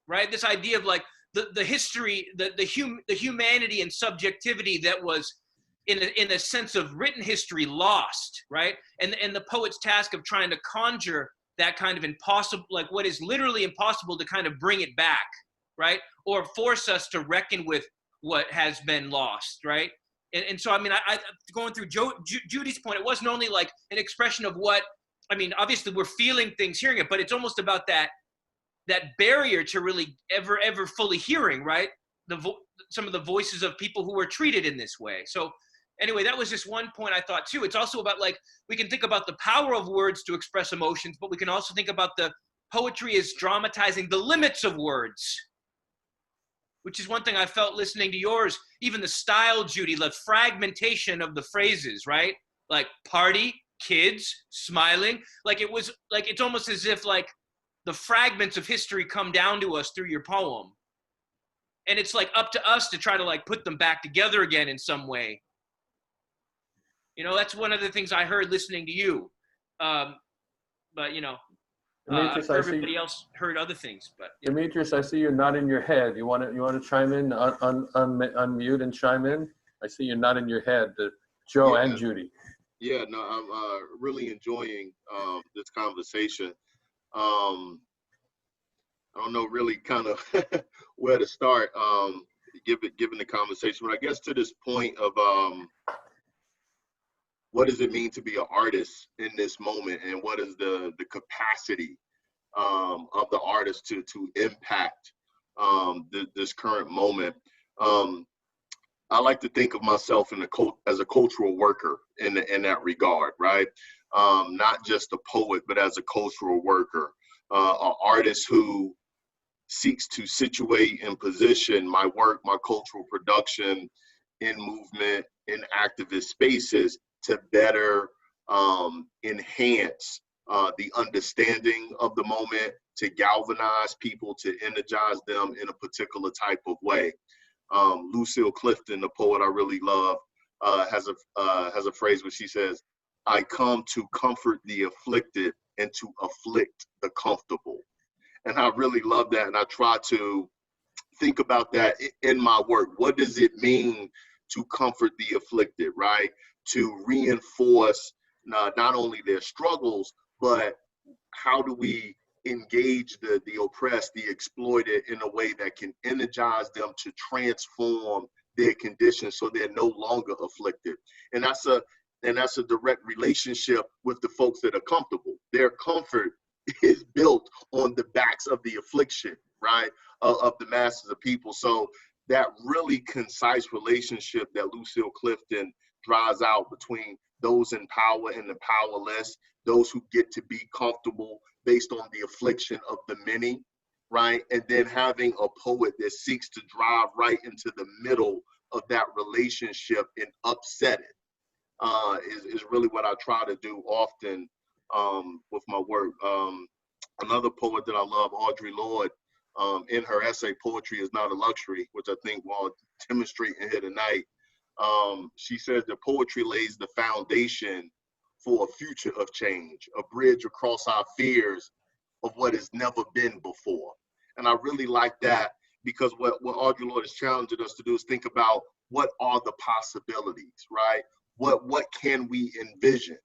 S2: right? This idea of like the history, the humanity and subjectivity that was in a sense of written history lost, right? And the poet's task of trying to conjure that kind of impossible, like what is literally impossible, to kind of bring it back, right? Or force us to reckon with what has been lost, right? And so, I mean, I going through Judy's point, it wasn't only like an expression of what, I mean, obviously we're feeling things, hearing it, but it's almost about that barrier to really ever fully hearing, right? Some of the voices of people who were treated in this way. So anyway, that was just one point I thought too. It's also about, like, we can think about the power of words to express emotions, but we can also think about the poetry as dramatizing the limits of words, which is one thing I felt listening to yours, even the style, Judy, the fragmentation of the phrases, right? Like party, kids, smiling. Like it was like, it's almost as if like the fragments of history come down to us through your poem. And it's like up to us to try to like put them back together again in some way. You know, that's one of the things I heard listening to you. But, you know, I'm sure everybody else heard other things. But yeah.
S3: Demetrius, I see you're nodding your head. You want to chime in, unmute and chime in? I see you're nodding your head, Joe and Judy.
S7: Yeah, no, I'm really enjoying this conversation. I don't know really kind of where to start given the conversation, but I guess to this point of what does it mean to be an artist in this moment, and what is the capacity of the artist to impact this current moment. I like to think of myself as a cultural worker in that regard, right? Not just a poet, but as a cultural worker, an artist who seeks to situate and position my work, my cultural production in movement, in activist spaces to better enhance the understanding of the moment, to galvanize people, to energize them in a particular type of way. Lucille Clifton, the poet I really love, has a phrase where she says, "I come to comfort the afflicted and to afflict the comfortable." And I really love that, and I try to think about that in my work. What does it mean to comfort the afflicted, right? To reinforce not only their struggles, but how do we engage the oppressed, the exploited in a way that can energize them to transform their conditions so they're no longer afflicted. And that's a direct relationship with the folks that are comfortable. Their comfort is built on the backs of the affliction, right, of the masses of people. So that really concise relationship that Lucille Clifton draws out between those in power and the powerless, those who get to be comfortable based on the affliction of the many, right? And then having a poet that seeks to drive right into the middle of that relationship and upset it is really what I try to do often with my work. Another poet that I love, Audrey Lorde, in her essay, "Poetry is Not a Luxury," which I think we'll demonstrate in here tonight, she says that poetry lays the foundation for a future of change, a bridge across our fears of what has never been before. And I really like that, because what Audrey Lorde is challenging us to do is think about what are the possibilities, right? What can we envision?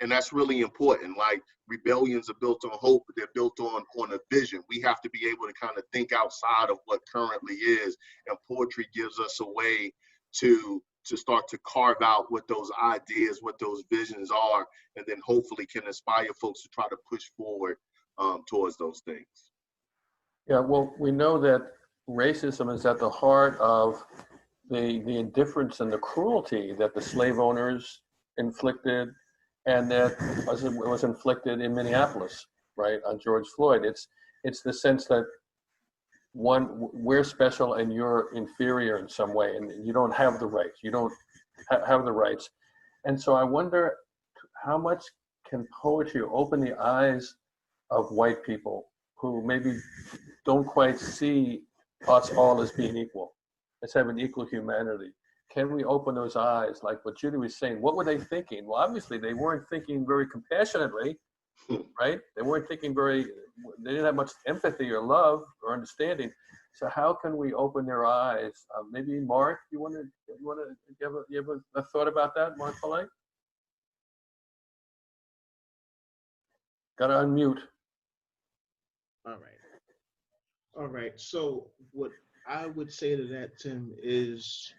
S7: And that's really important. Like, rebellions are built on hope, but they're built on a vision. We have to be able to kind of think outside of what currently is, and poetry gives us a way to start to carve out what those ideas, what those visions are, and then hopefully can inspire folks to try to push forward towards those things.
S3: Yeah, well, we know that racism is at the heart of the indifference and the cruelty that the slave owners inflicted, and that was inflicted in Minneapolis, right, on George Floyd. It's the sense that we're special and you're inferior in some way, and you don't have the rights. You don't have the rights. And so I wonder how much can poetry open the eyes of white people who maybe don't quite see us all as being equal, as having equal humanity. Can we open those eyes? Like what Judy was saying, what were they thinking? Well, obviously they weren't thinking very compassionately, right? They weren't thinking they didn't have much empathy or love or understanding. So how can we open their eyes? Maybe Mark, you have a thought about that, Mark Polite? Got to unmute.
S9: All right. So what I would say to that, Tim, is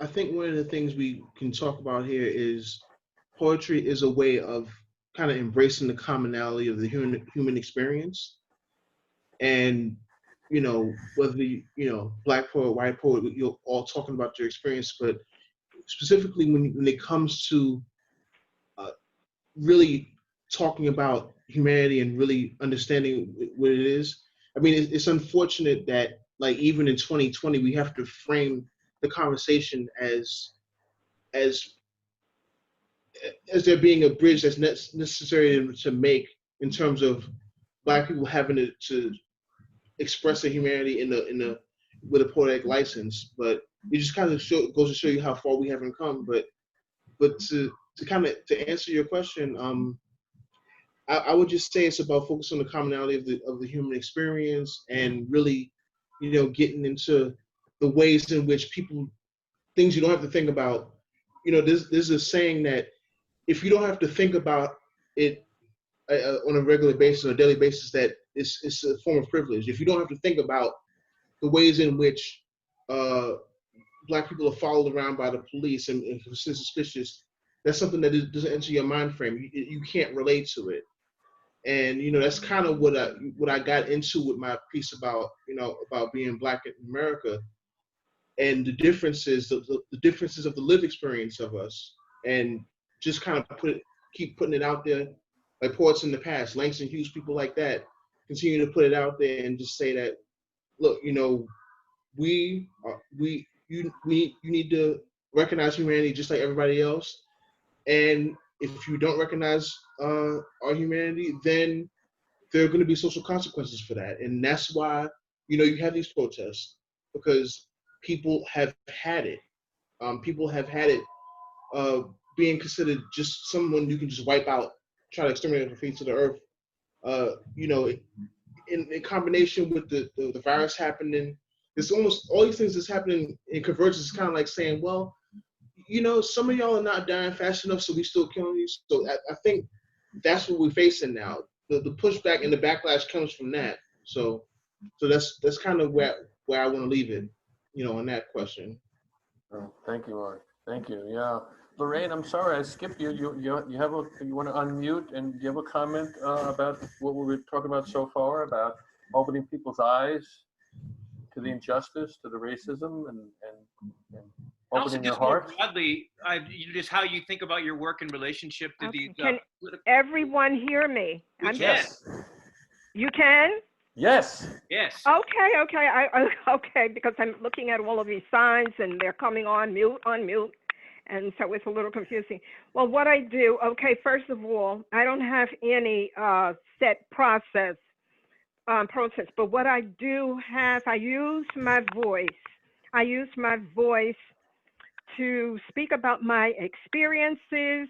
S9: I think one of the things we can talk about here is poetry is a way of kind of embracing the commonality of the human experience. And, you know, whether Black poet, white poet, you're all talking about your experience, but specifically when it comes to really talking about humanity and really understanding what it is. I mean, it's unfortunate that, like, even in 2020, we have to frame the conversation as there being a bridge that's necessary to make in terms of Black people having to express their humanity with a poetic license. But it just kind of goes to show you how far we haven't come. But to answer your question, I would just say it's about focusing on the commonality of the human experience and really, getting into the ways in which things you don't have to think about. There's a saying that if you don't have to think about it on a regular basis or a daily basis, that it's a form of privilege. If you don't have to think about the ways in which Black people are followed around by the police and considered suspicious, that's something that doesn't enter your mind frame. You can't relate to it. And that's kind of what I got into with my piece about being Black in America, and the differences of the lived experience of us, and just kind of keep putting it out there, like poets in the past, Langston Hughes, people like that, continue to put it out there and just say that, look, you need to recognize humanity just like everybody else, and if you don't recognize our humanity, then there are going to be social consequences for that. And that's why, you have these protests, because people have had it. People have had it being considered just someone you can just wipe out, try to exterminate the face of the earth. In combination with the virus happening, it's almost all these things that's happening in convergence is kind of like saying, well, some of y'all are not dying fast enough, so we still killing you. So I think that's what we're facing now. The pushback and the backlash comes from that. So that's kind of where I want to leave it, on that question.
S3: Oh, thank you, Mark. Thank you. Yeah, Lorraine, I'm sorry I skipped you. You want to unmute, and do you have a comment about what we were talking about so far, about opening people's eyes to the injustice, to the racism, and opening their hearts?
S2: Broadly, just how you think about your work in relationship to these.
S6: Can everyone hear me?
S3: Yes.
S6: You can?
S3: Yes.
S2: Yes.
S6: Okay, because I'm looking at all of these signs and they're coming on mute, and so it's a little confusing. Well, what I do, first of all, I don't have any set process, but what I do have, I use my voice. To speak about my experiences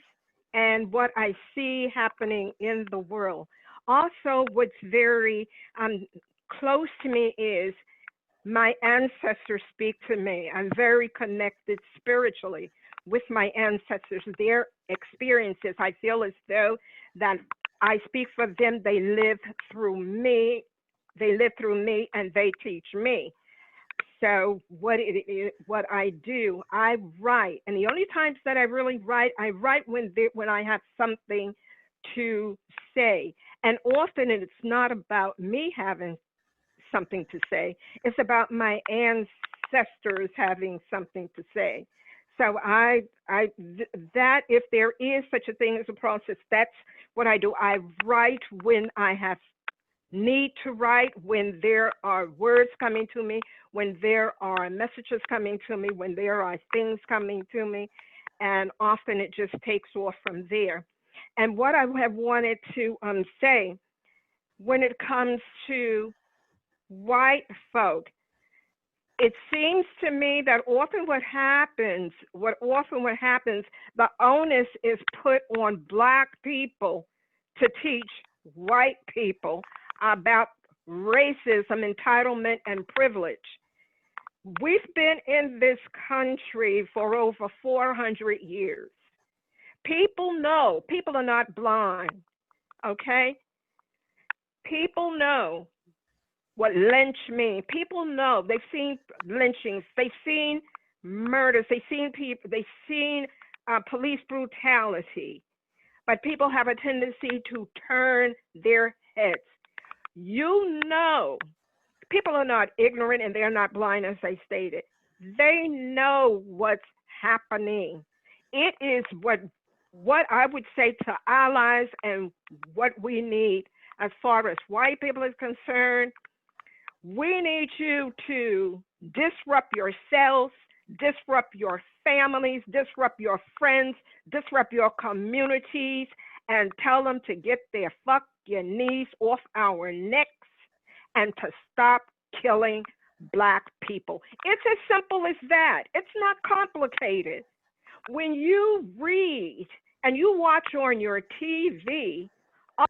S6: and what I see happening in the world. Also, what's very close to me is my ancestors speak to me. I'm very connected spiritually with my ancestors, their experiences. I feel as though that I speak for them. They live through me. And they teach me. So what I do, I write, and the only times that I really write, I write when I have something to say. And often it's not about me having something to say, it's about my ancestors having something to say. So that if there is such a thing as a process, that's what I do. I write when I have need to write, when there are words coming to me, when there are messages coming to me, when there are things coming to me, and often it just takes off from there. And what I have wanted to say, when it comes to white folk, it seems to me that often what happens, the onus is put on Black people to teach white people about racism, entitlement, and privilege. We've been in this country for over 400 years. People know, people are not blind, okay? People know what lynch means. People know, they've seen lynchings, they've seen murders, they've seen people, they've seen police brutality, but people have a tendency to turn their heads. You know, people are not ignorant and they're not blind, as I stated. They know what's happening. It is what I would say to allies and what we need as far as white people is concerned. We need you to disrupt yourselves, disrupt your families, disrupt your friends, disrupt your communities, and tell them to get their fucking knees off our necks and to stop killing Black people. It's as simple as that. It's not complicated. When you read and you watch on your TV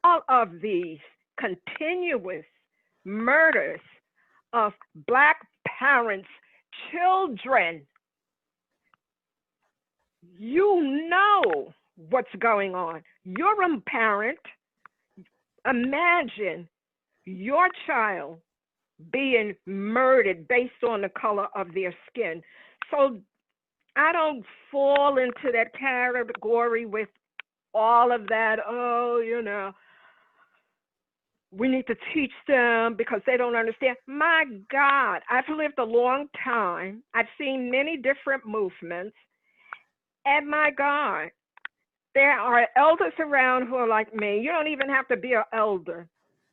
S6: all of these continuous murders of Black parents, children, you know what's going on. You're a parent. Imagine your child being murdered based on the color of their skin. So I don't fall into that category with all of that. Oh, you know, we need to teach them because they don't understand. My God, I've lived a long time. I've seen many different movements. And my God, there are elders around who are like me. You don't even have to be an elder.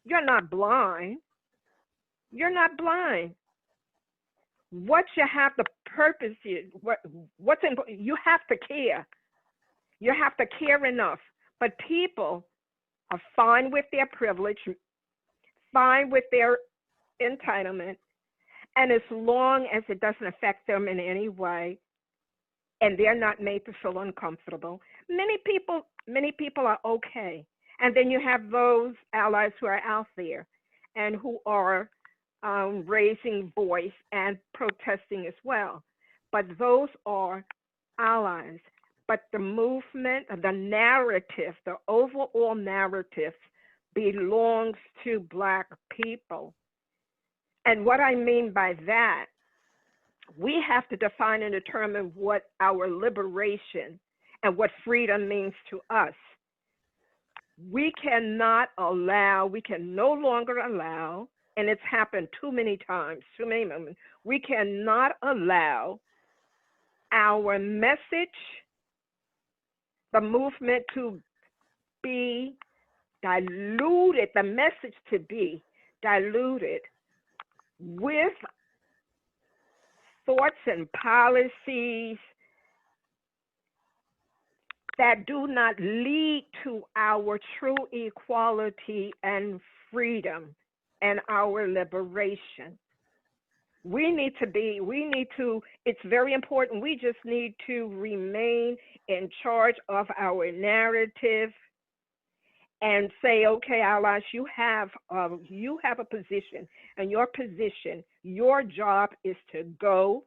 S6: You're not blind. You're not blind. What you have, the purpose is, what's important, you have to care. You have to care enough. But people are fine with their privilege, fine with their entitlement, and as long as it doesn't affect them in any way, and they're not made to feel uncomfortable, many people are okay. And then you have those allies who are out there and who are raising voice and protesting as well. But those are allies. But the movement, the narrative, the overall narrative belongs to Black people. And what I mean by that, we have to define and determine what our liberation and what freedom means to us. We can no longer allow, and it's happened too many times, too many moments, we cannot allow our message, the movement to be diluted, the message to be diluted with thoughts and policies that do not lead to our true equality and freedom and our liberation. It's very important. We just need to remain in charge of our narrative and say, okay, allies, you have a position, and your job is to go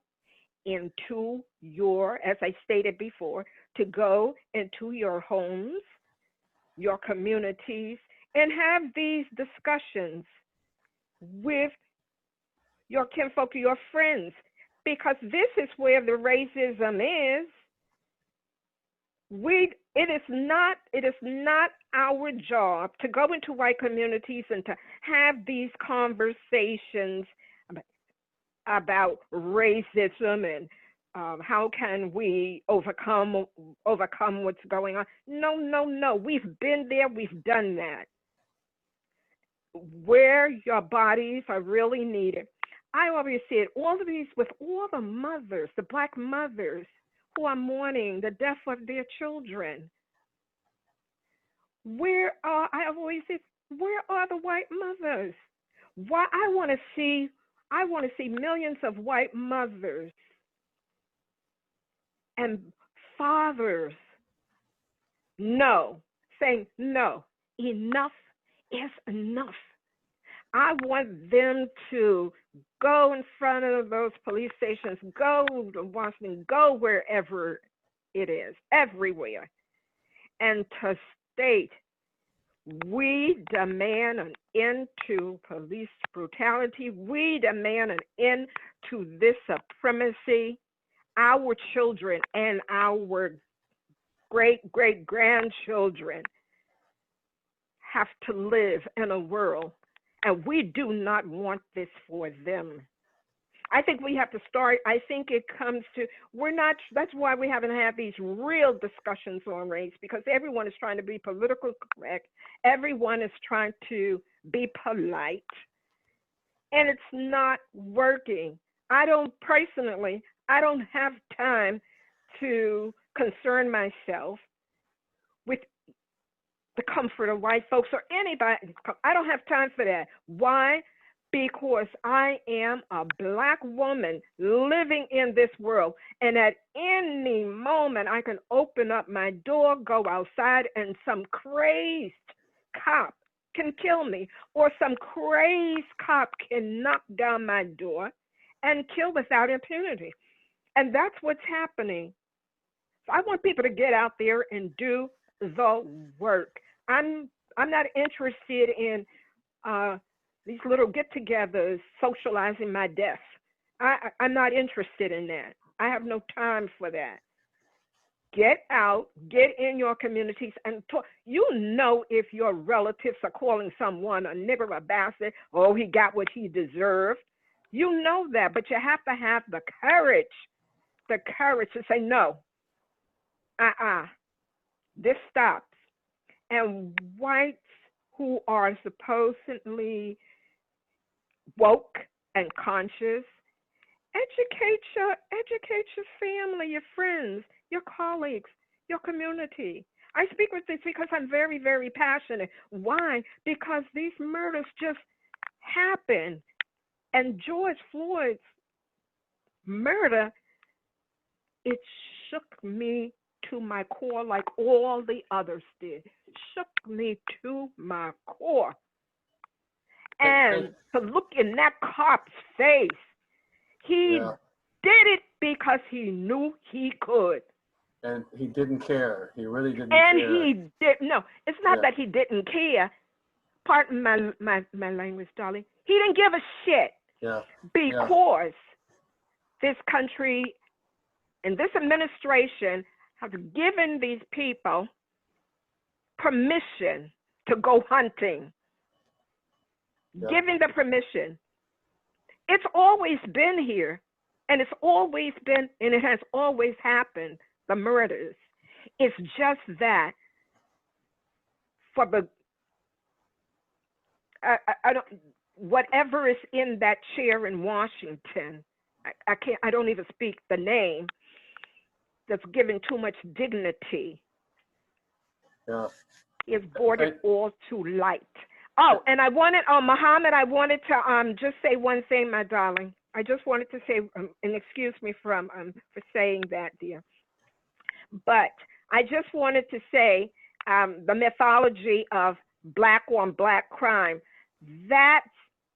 S6: into your, as I stated before, to go into your homes, your communities, and have these discussions with your kinfolk, your friends, because this is where the racism is. It is not our job to go into white communities and to have these conversations about racism and how can we overcome what's going on. No. We've been there. We've done that. where your bodies are really needed. I always said all of these, with all the mothers, the Black mothers who are mourning the death of their children, I always said, where are the white mothers? Why I want to see millions of white mothers and fathers saying no, enough is enough. I want them to go in front of those police stations, go to Washington, go wherever it is, everywhere, and to state, we demand an end to police brutality. We demand an end to this supremacy. Our children and our great-great-grandchildren have to live in a world, and we do not want this for them. I think we have to start, I think it comes to, that's why we haven't had these real discussions on race, because everyone is trying to be politically correct. Everyone is trying to be polite, and it's not working. I don't have time to concern myself with the comfort of white folks or anybody. I don't have time for that. Why? Because I am a Black woman living in this world, and at any moment I can open up my door, go outside, and some crazed cop can kill me, or some crazed cop can knock down my door and kill without impunity. And that's what's happening. So I want people to get out there and do the work. I'm not interested in these little get-togethers socializing my death. I'm not interested in that. I have no time for that. Get out, get in your communities, and talk. You know, if your relatives are calling someone a nigger, a bastard, oh, he got what he deserved. You know that, but you have to have the courage to say no. This stops. And whites who are supposedly woke and conscious, educate your family, your friends, your colleagues, your community. I speak with this because I'm very, very passionate. Why? Because these murders just happen. And George Floyd's murder, it shook me to my core like all the others did. Shook me to my core. And to look in that cop's face, he did it because he knew he could.
S3: And he didn't care. He really didn't care.
S6: And he did. No, it's not that he didn't care. Pardon my language, darling. He didn't give a shit.
S3: Yeah.
S6: Because this country and this administration have given these people permission to go hunting. Giving the permission. It's always been here, and it has always happened, the murders. It's just that for the, I don't, whatever is in that chair in Washington, I don't even speak the name, that's given too much dignity. Is brought it all to light. Oh, and I wanted, Muhammad, I wanted to just say one thing, my darling. I just wanted to say, and excuse me for saying that, dear. But I just wanted to say the mythology of Black on Black crime, that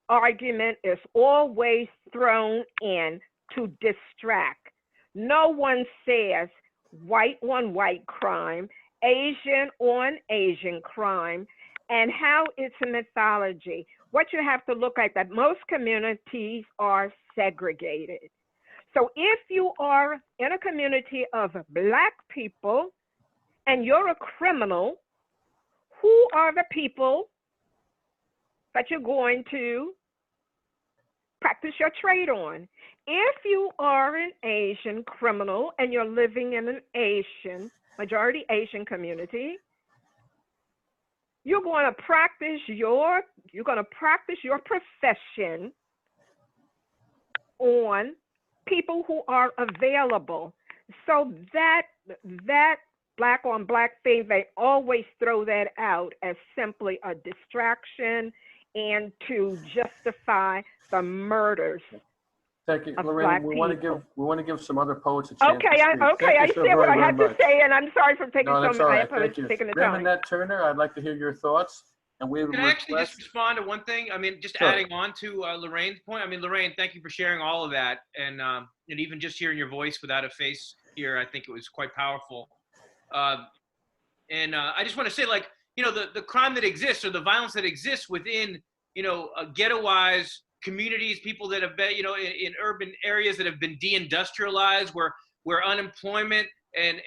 S6: argument is always thrown in to distract. No one says white on white crime, Asian on Asian crime, and how it's a mythology. What you have to look at, that most communities are segregated. So if you are in a community of Black people and you're a criminal, who are the people that you're going to practice your trade on? If you are an Asian criminal and you're living in an majority Asian community, you're going to practice your profession on people who are available. So that black on black thing, they always throw that out as simply a distraction and to justify the murders.
S3: Thank you,
S6: of
S3: Lorraine.
S6: Black
S3: We want to give some other poets a chance.
S6: Okay,
S3: to
S6: I
S3: speak.
S6: said what I had to say, and I'm sorry for taking
S3: No, that's
S6: so
S3: all
S6: I
S3: right.
S6: apologize
S3: Thank you.
S6: for taking the
S3: Raymond
S6: time.
S3: Nat Turner, I'd like to hear your thoughts. And we have a
S2: Can I actually just
S3: request.
S2: respond to one thing? I mean, just
S3: Sure.
S2: adding on to Lorraine's point. I mean, Loraine, thank you for sharing all of that, and even just hearing your voice without a face here, I think it was quite powerful. And I just want to say, like, the crime that exists or the violence that exists within, ghettoized communities, people that have been, in urban areas that have been deindustrialized, where unemployment and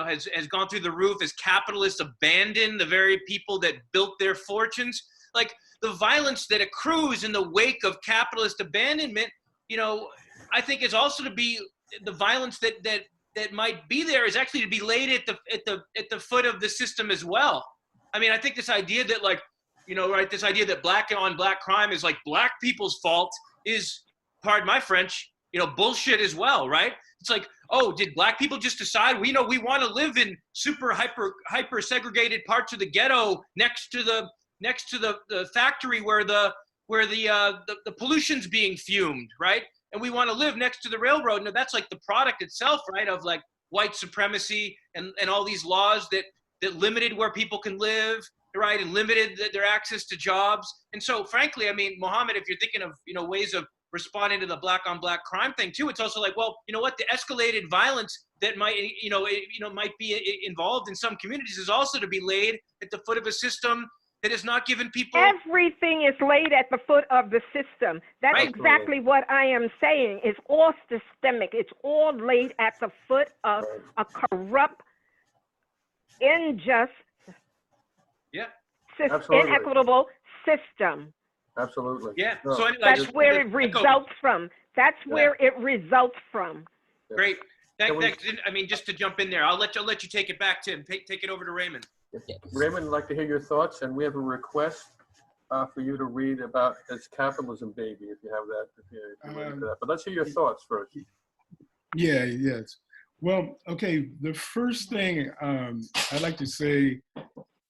S2: has gone through the roof as capitalists abandon the very people that built their fortunes. Like, the violence that accrues in the wake of capitalist abandonment, I think is also to be the violence that might be there is actually to be laid at the foot of the system as well. I mean, I think this idea that, like, this idea that black on black crime is like black people's fault is, pardon my French, bullshit as well, right? It's like, oh, did black people just decide we want to live in super hyper segregated parts of the ghetto next to the factory where the pollution's being fumed, right? And we want to live next to the railroad. No, that's like the product itself, right, of like white supremacy and all these laws that limited where people can live, right, and limited their access to jobs. And so, frankly, I mean, Mohammed, if you're thinking of ways of responding to the black on black crime thing too, it's also like, well, you know what, the escalated violence that might might be involved in some communities is also to be laid at the foot of a system that has not given people.
S6: Everything is laid at the foot of the system. That's
S2: Right.
S6: exactly what I am saying. It's all systemic. It's all laid at the foot of a corrupt, unjust,
S2: Yeah.
S3: Absolutely.
S6: inequitable system.
S3: Absolutely.
S2: Yeah.
S3: No,
S2: So anyway,
S6: That's where it results from. That's where it results from.
S2: Great.
S3: Can we-
S2: Thanks. I mean, just to jump in there, I'll let you take it back, Tim. Take it over to Raymond.
S3: Raymond, I'd like to hear your thoughts, and we have a request for you to read about It's Capitalism, Baby, if you have that, if you're ready for that. But let's hear your thoughts first.
S10: Yes. Well, okay, the first thing I'd like to say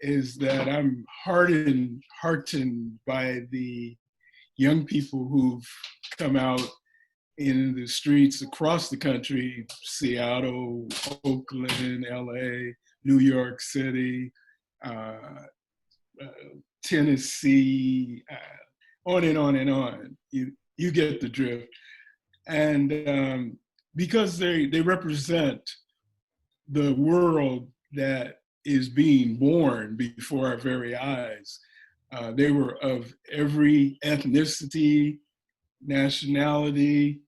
S10: is that I'm heartened by the young people who've come out in the streets across the country, Seattle, Oakland, LA, New York City, Tennessee, on and on and on. You get the drift. And because they represent the world that is being born before our very eyes. They were of every ethnicity, nationality.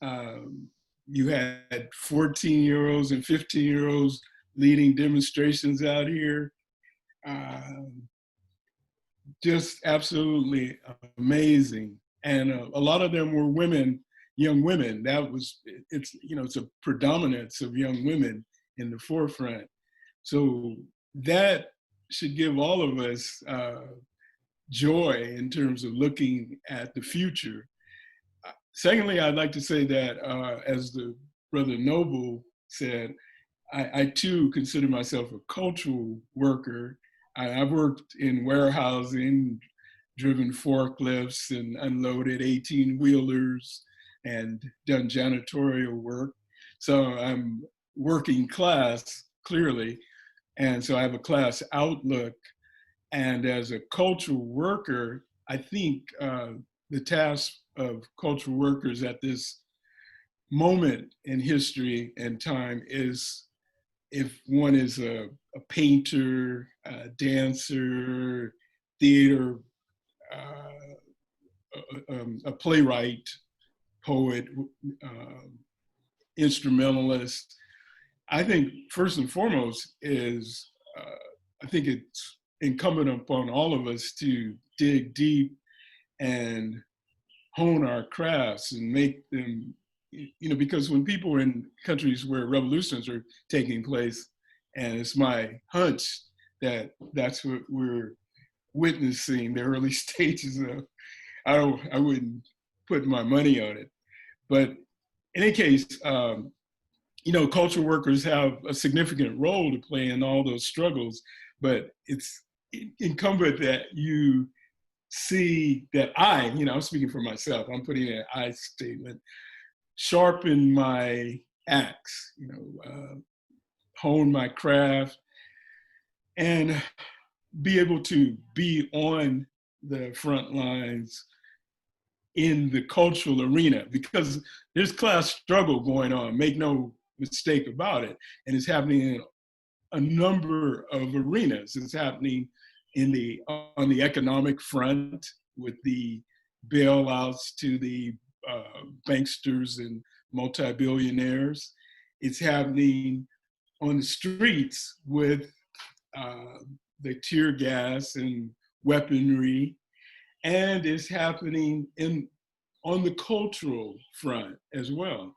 S10: You had 14-year-olds and 15-year-olds leading demonstrations out here. Just absolutely amazing. And a lot of them were women, young women. It's a predominance of young women in the forefront. So that should give all of us joy in terms of looking at the future. Secondly, I'd like to say that, as the brother Noble said, I too consider myself a cultural worker. I've worked in warehousing, driven forklifts and unloaded 18-wheelers and done janitorial work. So I'm working class, clearly. And so I have a class outlook. And as a cultural worker, I think the task of cultural workers at this moment in history and time is, if one is a painter, a dancer, theater, a playwright, poet, instrumentalist, I think first and foremost is, I think it's incumbent upon all of us to dig deep and hone our crafts and make them, because when people are in countries where revolutions are taking place, and it's my hunch that that's what we're witnessing, the early stages of. I wouldn't put my money on it. But in any case, cultural workers have a significant role to play in all those struggles, but it's incumbent that you see that I'm speaking for myself, I'm putting an I statement, sharpen my axe, hone my craft, and be able to be on the front lines in the cultural arena, because there's class struggle going on, make no mistake about it. And it's happening in a number of arenas. It's happening on the economic front with the bailouts to the banksters and multi-billionaires. It's happening on the streets with the tear gas and weaponry. And it's happening on the cultural front as well.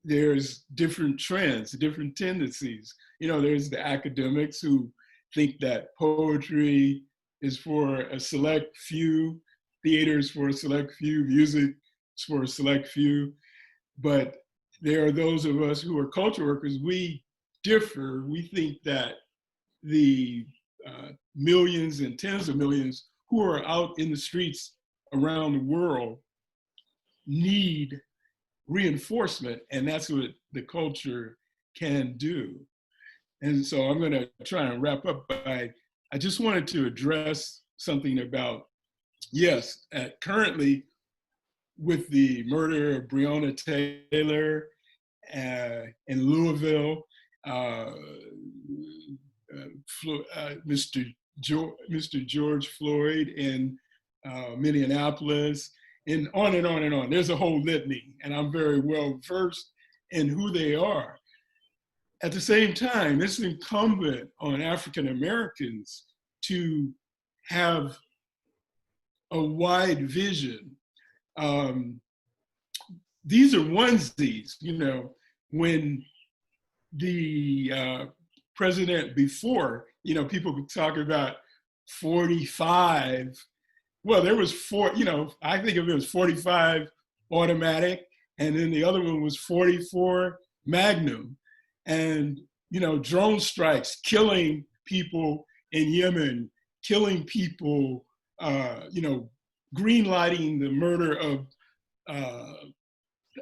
S10: There's different trends, different tendencies. There's the academics who think that poetry is for a select few, theater is for a select few, music is for a select few. But there are those of us who are culture workers, we differ. We think that the millions and tens of millions who are out in the streets around the world need reinforcement, and that's what the culture can do. And so I'm going to try and wrap up by, I just wanted to address something about, yes, currently with the murder of Breonna Taylor in Louisville, Mr. George Floyd in Minneapolis, and on and on and on. There's a whole litany, and I'm very well versed in who they are. At the same time, it's incumbent on African Americans to have a wide vision. These are onesies, when the president before, people could talk about 45. Well, there was I think of it as 45 automatic, and then the other one was 44 Magnum. And, drone strikes, killing people in Yemen, killing people, green lighting the murder of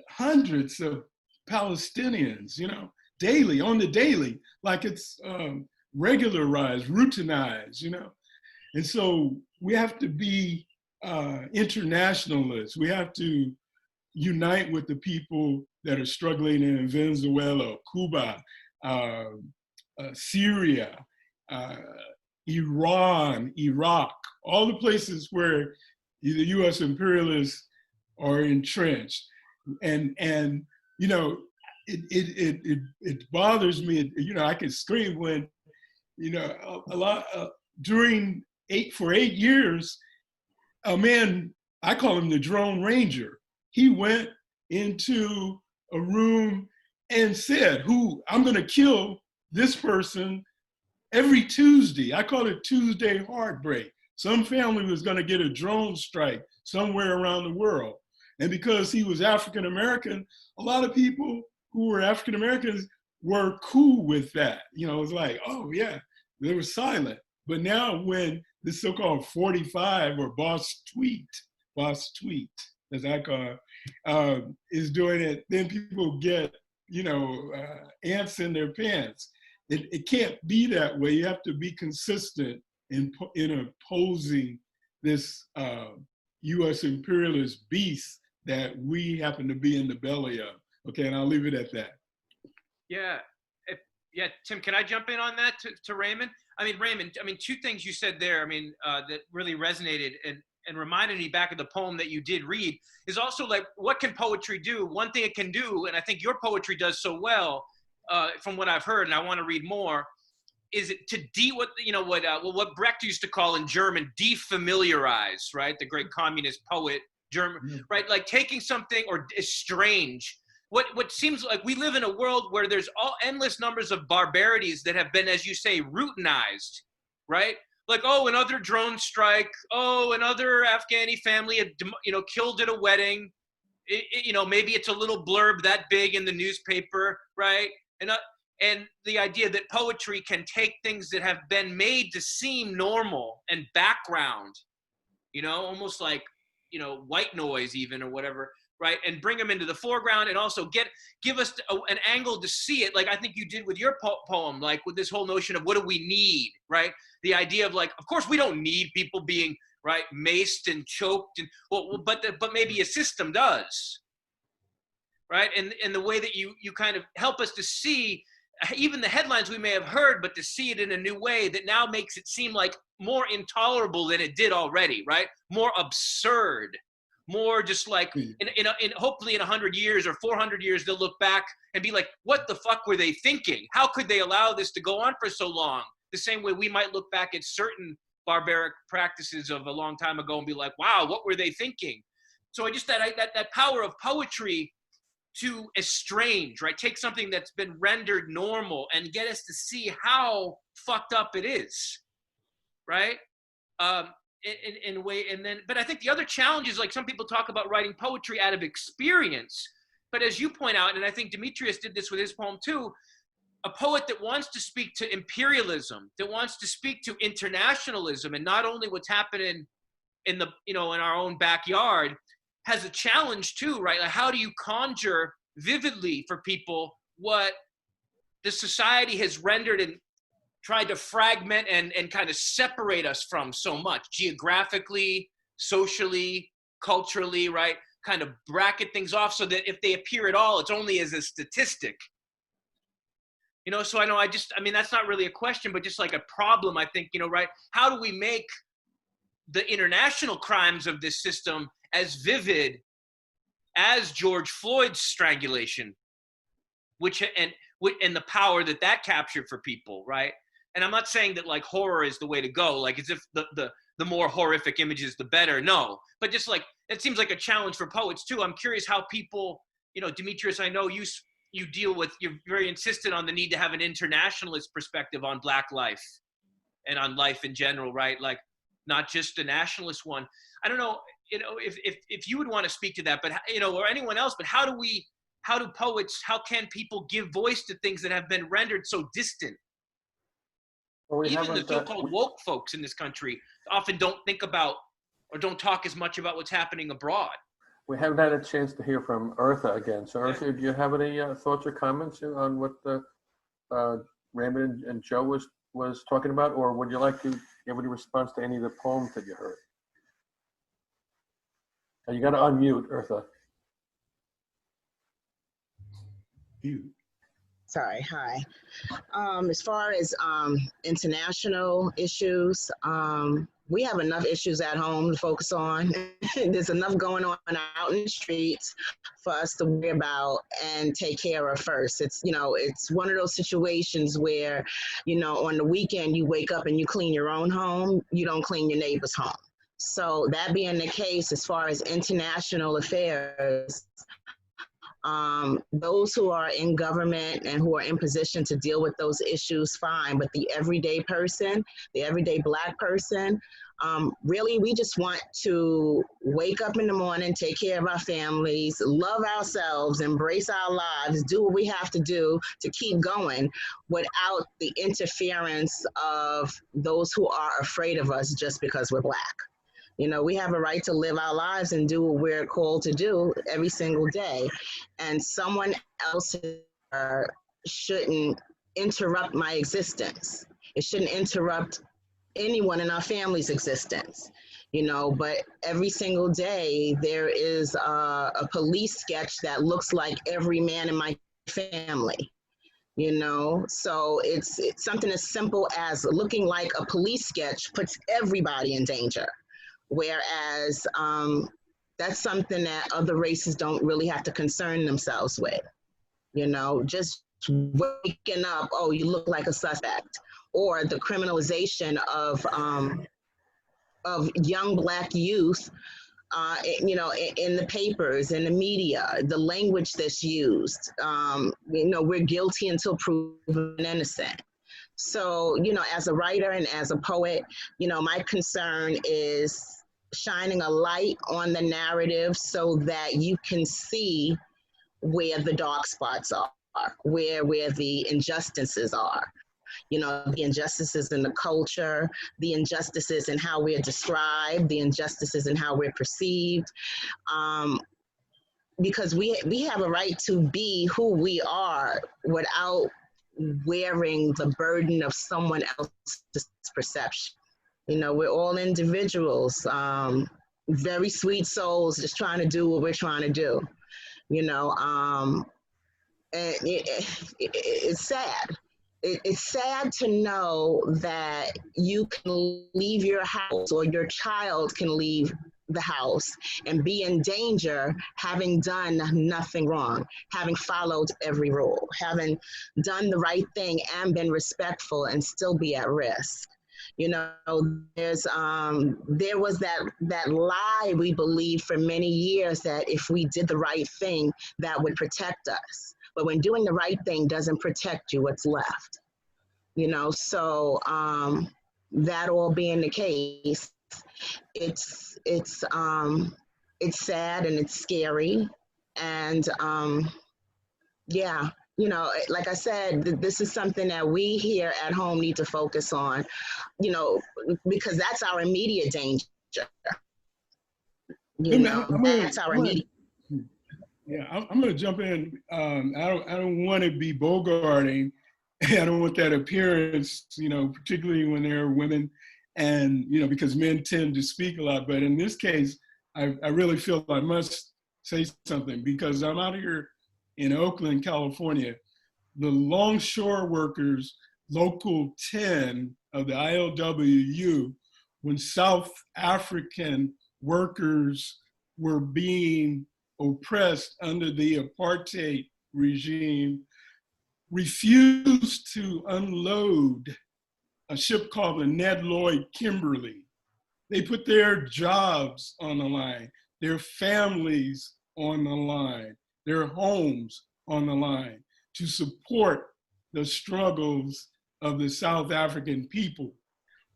S10: hundreds of Palestinians, daily, on the daily, like it's regularized, routinized, And so we have to be internationalists. We have to unite with the people that are struggling in Venezuela, Cuba, Syria, Iran, Iraq, all the places where the US imperialists are entrenched. And it bothers me, I can scream when, a lot, for 8 years, a man, I call him the drone ranger. He went into a room and said, I'm gonna kill this person every Tuesday. I call it Tuesday heartbreak. Some family was gonna get a drone strike somewhere around the world. And because he was African American, a lot of people who were African Americans were cool with that. It was like, oh yeah, they were silent. But now when the so-called 45 or boss tweet, as I call it, is doing it, then people get, ants in their pants. It can't be that way. You have to be consistent in opposing this US imperialist beast that we happen to be in the belly of. Okay, and I'll leave it at that.
S2: Yeah, Tim, can I jump in on that to Raymond? Raymond, two things you said there, that really resonated and reminded me back of the poem that you did read, is also like, what can poetry do? One thing it can do, and I think your poetry does so well, from what I've heard, and I want to read more, is it to what Brecht used to call in German, defamiliarize, right? The great communist poet, German, right? Like taking something or estrange. What seems like we live in a world where there's endless numbers of barbarities that have been, as you say, routinized, right? Like, oh, another drone strike. Oh, another Afghani family, killed at a wedding. Maybe it's a little blurb that big in the newspaper, right? And the idea that poetry can take things that have been made to seem normal and background, almost like, white noise even or whatever, right? And bring them into the foreground and also give us an angle to see it. Like I think you did with your poem, like with this whole notion of what do we need, right? The idea of like, of course we don't need people being, right, maced and choked, and but maybe a system does, right? And the way that you kind of help us to see even the headlines we may have heard, but to see it in a new way that now makes it seem like more intolerable than it did already, right? More absurd, more just like, hopefully in 100 years or 400 years, they'll look back and be like, what the fuck were they thinking? How could they allow this to go on for so long? The same way we might look back at certain barbaric practices of a long time ago and be like, wow, what were they thinking? So I just, that power of poetry to estrange, right? Take something that's been rendered normal and get us to see how fucked up it is, right? In a way, but I think the other challenge is like some people talk about writing poetry out of experience, but as you point out, and I think Demetrius did this with his poem too, a poet that wants to speak to imperialism, that wants to speak to internationalism, and not only what's happening in our own backyard, has a challenge too, right? Like how do you conjure vividly for people what the society has rendered and tried to fragment and kind of separate us from so much geographically, socially, culturally, right? Kind of bracket things off so that if they appear at all, it's only as a statistic. So I mean, that's not really a question, but just like a problem, I think, right? How do we make the international crimes of this system as vivid as George Floyd's strangulation, and the power that captured for people, right? And I'm not saying that like horror is the way to go, like as if the more horrific images, the better. No, but just like, it seems like a challenge for poets too. I'm curious how people, Demetrius, I know you deal with, you're very insistent on the need to have an internationalist perspective on Black life and on life in general, right? Like not just a nationalist one. I don't know, if you would want to speak to that, but or anyone else, but how can people give voice to things that have been rendered so distant?
S3: Well,
S2: even the so-called woke folks in this country often don't think about or don't talk as much about what's happening abroad.
S3: We haven't had a chance to hear from Eartha again. So Eartha, do you have any thoughts or comments on what Raymond and Joe was talking about, or would you like to give any response to any of the poems that you heard? You got to unmute, Eartha.
S11: Sorry, hi. As far as international issues, we have enough issues at home to focus on. There's enough going on out in the streets for us to worry about and take care of first. It's one of those situations where, on the weekend you wake up and you clean your own home, you don't clean your neighbor's home. So that being the case, as far as international affairs, those who are in government and who are in position to deal with those issues, fine. But the everyday person, the everyday Black person, really, we just want to wake up in the morning, take care of our families, love ourselves, embrace our lives, do what we have to do to keep going without the interference of those who are afraid of us just because we're Black. We have a right to live our lives and do what we're called to do every single day. And someone else shouldn't interrupt my existence. It shouldn't interrupt anyone in our family's existence. But every single day there is a police sketch that looks like every man in my family. So it's something as simple as looking like a police sketch puts everybody in danger. Whereas that's something that other races don't really have to concern themselves with. Just waking up, oh, you look like a suspect, or the criminalization of young Black youth, in the papers, in the media, the language that's used. We're guilty until proven innocent. So, you know, as a writer and as a poet, you know, my concern is shining a light on the narrative so that you can see where the dark spots are, where the injustices are. You know, the injustices in the culture, the injustices in how we're described, the injustices in how we're perceived. Because we have a right to be who we are without wearing the burden of someone else's perception. You know, we're all individuals, very sweet souls just trying to do what we're trying to do, you know. And it's sad. It's sad to know that you can leave your house or your child can leave the house and be in danger having done nothing wrong, having followed every rule, having done the right thing and been respectful and still be at risk. You know, there was that lie we believed for many years that if we did the right thing, that would protect us. But when doing the right thing doesn't protect you, what's left? You know, so that all being the case, it's sad and it's scary. And yeah, you know, like I said, this is something that we here at home need to focus on, you know, because that's our immediate danger. You know, that's our immediate.
S10: Yeah, I'm going to jump in. I don't want to be bogarting. I don't want that appearance, you know, particularly when there are women and, you know, because men tend to speak a lot. But in this case, I really feel I must say something because I'm out here in Oakland, California. The longshore workers, Local 10 of the ILWU, when South African workers were being oppressed under the apartheid regime, refused to unload a ship called the Ned Lloyd Kimberly. They put their jobs on the line, their families on the line, their homes on the line to support the struggles of the South African people.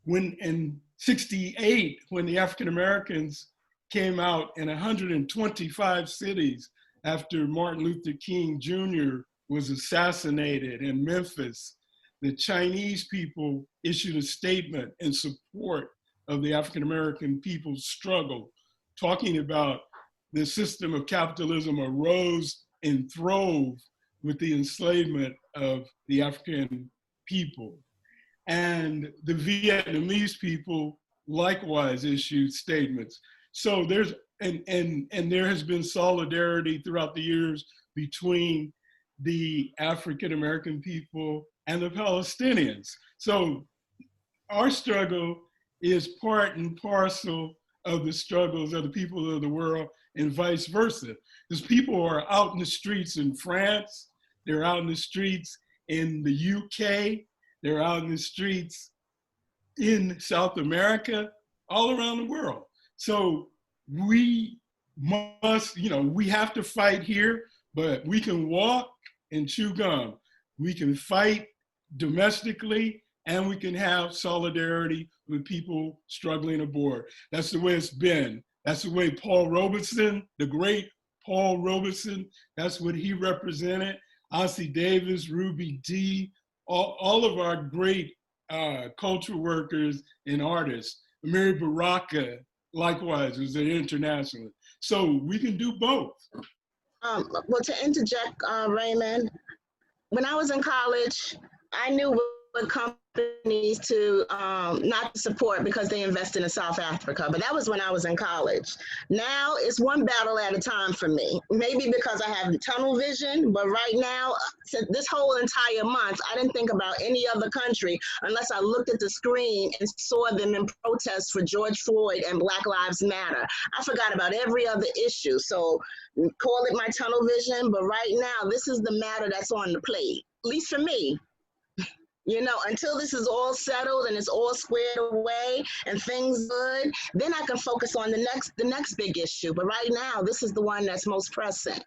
S10: When in '68, when the African Americans came out in 125 cities after Martin Luther King Jr. was assassinated in Memphis, the Chinese people issued a statement in support of the African American people's struggle, talking about the system of capitalism arose and throve with the enslavement of the African people. And the Vietnamese people likewise issued statements. So there's, and there has been solidarity throughout the years between the African American people and the Palestinians. So our struggle is part and parcel of the struggles of the people of the world and vice versa. Because people are out in the streets in France, they're out in the streets in the UK, they're out in the streets in South America, all around the world. So we must, you know, we have to fight here, but we can walk and chew gum. We can fight domestically and we can have solidarity with people struggling abroad. That's the way it's been. That's the way Paul Robeson, the great Paul Robeson, that's what he represented. Ossie Davis, Ruby Dee, all of our great cultural workers and artists. Mary Baraka, likewise, was an internationalist. So we can do both.
S11: Well, to interject, Raymond, when I was in college, I knew what companies to not support because they invested in South Africa, but that was when I was in college. Now it's one battle at a time for me, maybe because I have tunnel vision, but right now, this whole entire month, I didn't think about any other country unless I looked at the screen and saw them in protest for George Floyd and Black Lives Matter. I forgot about every other issue, so call it my tunnel vision, but right now, this is the matter that's on the plate, at least for me. You know, until this is all settled and it's all squared away and things good, then I can focus on the next big issue. But right now, this is the one that's most pressing.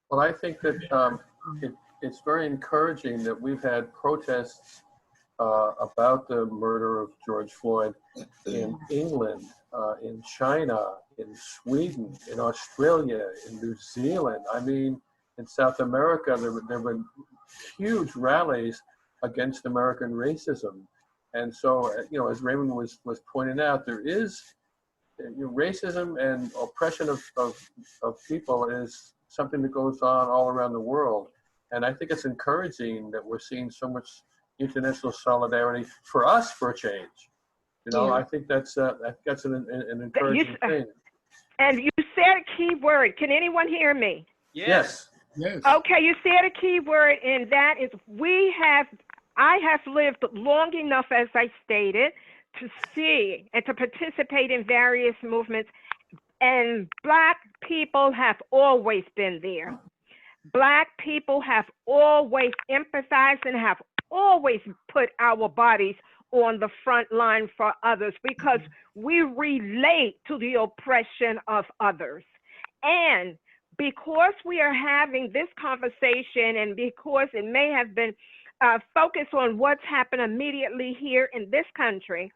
S3: Well, I think that it's very encouraging that we've had protests about the murder of George Floyd in England, in China, in Sweden, in Australia, in New Zealand. I mean, in South America, there have been huge rallies against American racism. And so, as Raymond was pointing out, there is racism and oppression of people is something that goes on all around the world. And I think it's encouraging that we're seeing so much international solidarity for us for a change. I think that's an encouraging thing.
S6: And you said a key word. Can anyone hear me?
S3: Yes.
S10: Yes.
S6: Okay, you said a key word, and that is I have lived long enough, as I stated, to see and to participate in various movements, and Black people have always been there. Black people have always empathized and have always put our bodies on the front line for others because we relate to the oppression of others. And because we are having this conversation and because it may have been focused on what's happened immediately here in this country,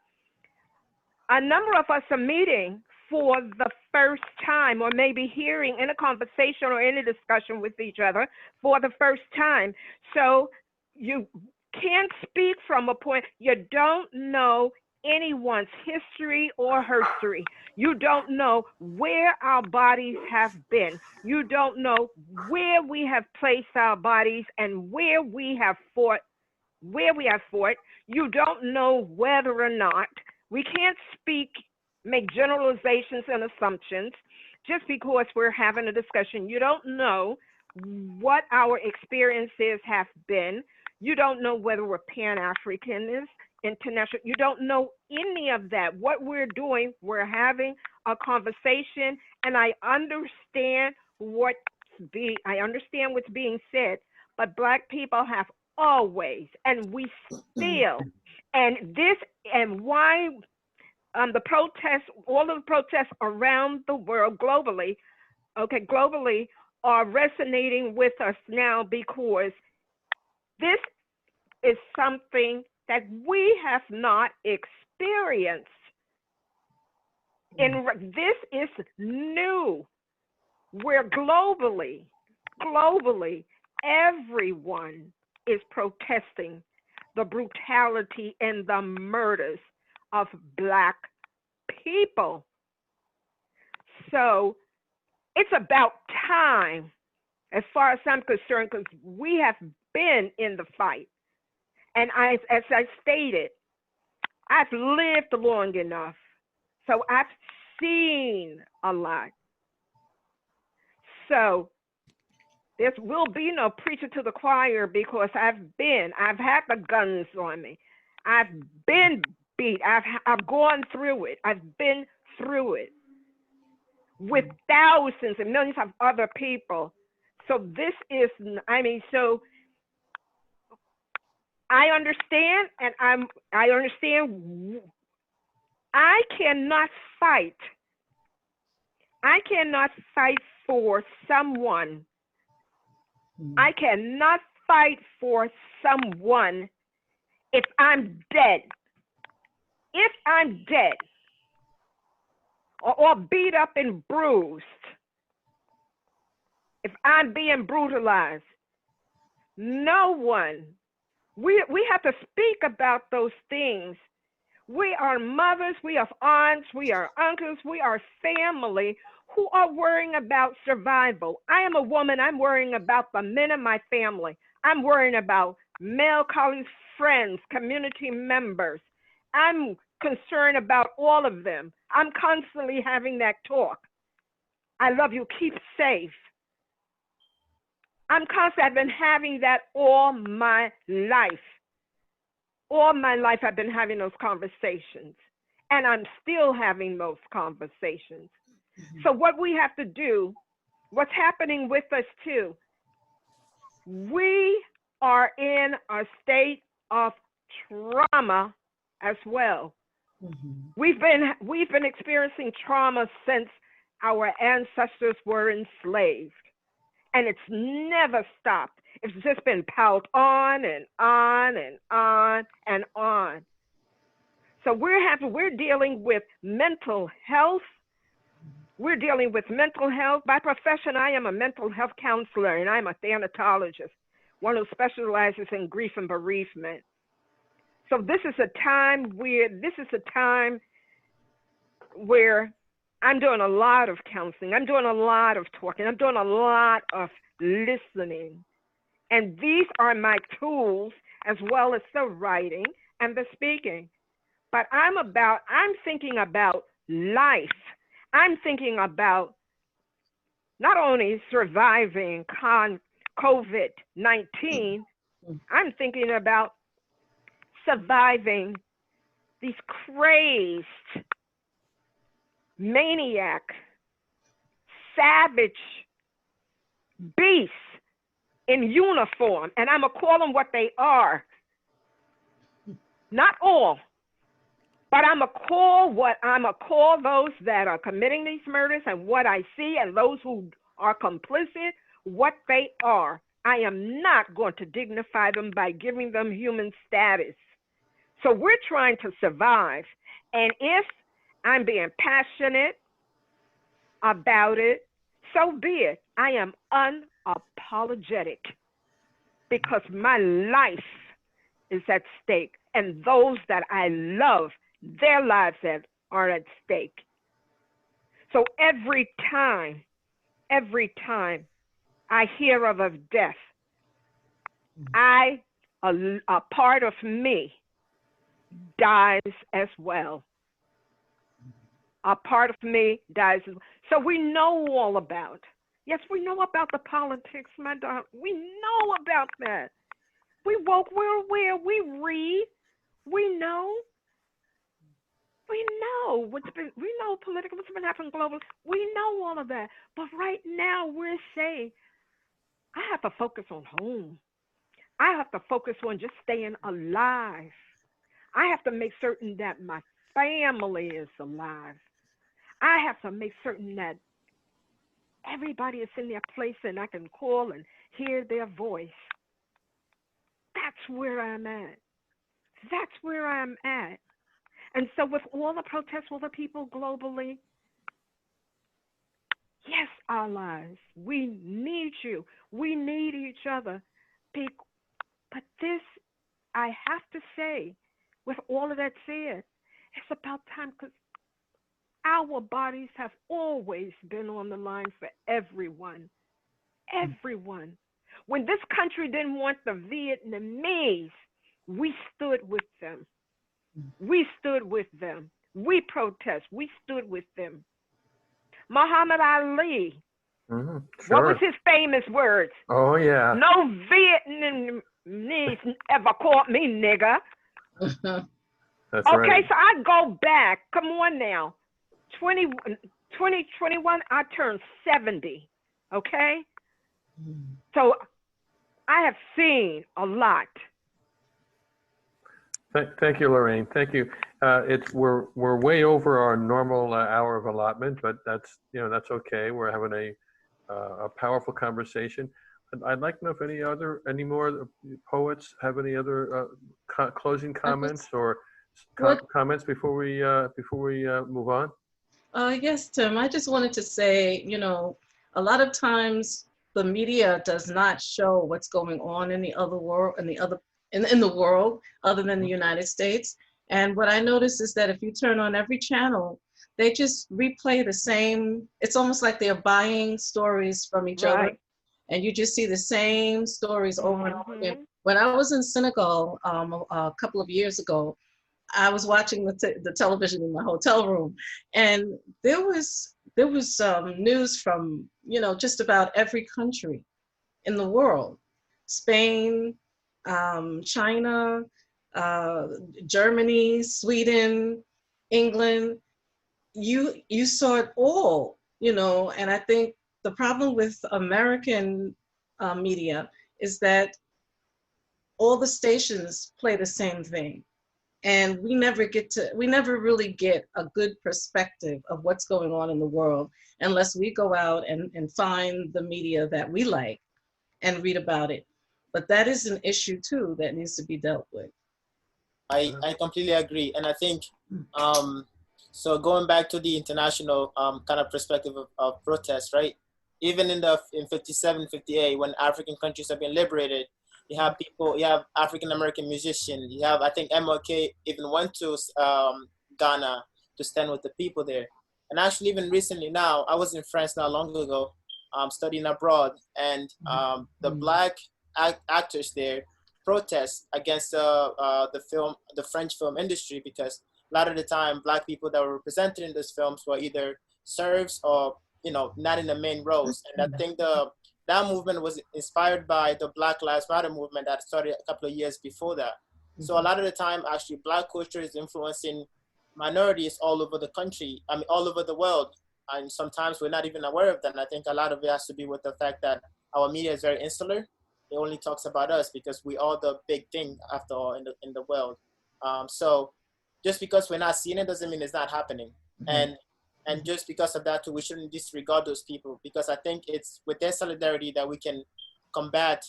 S6: a number of us are meeting for the first time, or maybe hearing in a conversation or in a discussion with each other for the first time. So you can't speak from a point, you don't know anyone's history or herstory. You don't know where our bodies have been. You don't know where we have placed our bodies and where we have fought. You don't know whether or not. We can't make generalizations and assumptions just because we're having a discussion. You don't know what our experiences have been. You don't know whether we're Pan-Africanist, international. You don't know any of that. What we're doing, we're having a conversation, and I understand what's being said, but Black people have always, and we still, and why the protests, all of the protests around the world globally, are resonating with us now because this is something that we have not experienced. And this is new. We're globally, everyone is protesting the brutality and the murders of Black people. So it's about time, as far as I'm concerned, because we have been in the fight. And as I stated, I've lived long enough. So I've seen a lot. So there will be no preacher to the choir because I've had the guns on me. I've been beat. I've gone through it. I've been through it with thousands and millions of other people. So this is, so I understand, and I understand. I cannot fight for someone. I cannot fight for someone if I'm dead. If I'm dead or beat up and bruised, if I'm being brutalized, no one. We have to speak about those things. We are mothers, we are aunts, we are uncles, we are family who are worrying about survival. I am a woman, I'm worrying about the men in my family. I'm worrying about male colleagues, friends, community members. I'm concerned about all of them. I'm constantly having that talk. I love you, keep safe. I've been having that all my life. All my life I've been having those conversations, and I'm still having those conversations. So what we have to do, what's happening with us too, we are in a state of trauma as well. We've been experiencing trauma since our ancestors were enslaved, and it's never stopped. It's just been piled on and on and on and on. So we're dealing with mental health. We're dealing with mental health. By profession, I am a mental health counselor, and I'm a thanatologist, one who specializes in grief and bereavement. So this is a time where I'm doing a lot of counseling. I'm doing a lot of talking. I'm doing a lot of listening. And these are my tools, as well as the writing and the speaking. But I'm thinking about life. I'm thinking about not only surviving COVID-19, I'm thinking about surviving these crazed, maniac, savage beasts in uniform. And I'm going to call them what they are. Not all. But I'm going to call those that are committing these murders and what I see, and those who are complicit, what they are. I am not going to dignify them by giving them human status. So we're trying to survive. And if I'm being passionate about it, so be it. I am unapologetic because my life is at stake, and those that I love, their lives are at stake. So every time I hear of a death, a part of me dies as well. A part of me dies as well. So we know all about. Yes, we know about the politics, my darling. We know about that. We woke, we're aware, we read, we know. We know we know political, what's been happening globally. We know all of that. But right now we're saying, I have to focus on home. I have to focus on just staying alive. I have to make certain that my family is alive. I have to make certain that everybody is in their place and I can call and hear their voice. That's where I'm at. That's where I'm at. And so with all the protests, all the people globally, yes, allies, we need you. We need each other. But this, I have to say, with all of that said, it's about time, because our bodies have always been on the line for everyone. Everyone. When this country didn't want the Vietnamese, we stood with them. We stood with them. We protest. We stood with them. Muhammad Ali.
S3: Sure.
S6: What was his famous words?
S3: Oh, yeah.
S6: No Vietnamese ever called me nigger.
S3: That's
S6: okay,
S3: right.
S6: so I go back. Come on now. 2021, I turned 70. Okay? So I have seen a lot.
S3: Thank you, Lorraine. Thank you. We're way over our normal hour of allotment, but that's okay. We're having a powerful conversation. I'd like to know if any more poets have any other closing comments or comments before we move on.
S4: Yes, Tim. I just wanted to say, a lot of times the media does not show what's going on in the other world, in the world other than the United States. And what I noticed is that if you turn on every channel, they just replay the same. It's almost like they're buying stories from each other, and you just see the same stories over and over again. When I was in Senegal a couple of years ago, I was watching the television in my hotel room, and there was news from just about every country in the world: Spain, China, Germany, Sweden, England. You saw it all, and I think the problem with American media is that all the stations play the same thing. And we never really get a good perspective of what's going on in the world unless we go out and find the media that we like and read about it. But that is an issue too that needs to be dealt with.
S5: I completely agree. And I think, so going back to the international kind of perspective of protest, right? Even in 57, 58, when African countries have been liberated, you have people, you have African-American musicians, you have, I think MLK even went to Ghana to stand with the people there. And actually even recently now, I was in France not long ago, studying abroad, and the Black actors there protest against the French film industry, because a lot of the time Black people that were represented in those films were either serfs or, you know, not in the main roles. And I think that movement was inspired by the Black Lives Matter movement that started a couple of years before that. So a lot of the time, actually, Black culture is influencing minorities all over the country, I mean, all over the world. And sometimes we're not even aware of that. And I think a lot of it has to be with the fact that our media is very insular. It only talks about us because we are the big thing, after all, in the world. So just because we're not seeing it doesn't mean it's not happening. And just because of that too, we shouldn't disregard those people, because I think it's with their solidarity that we can combat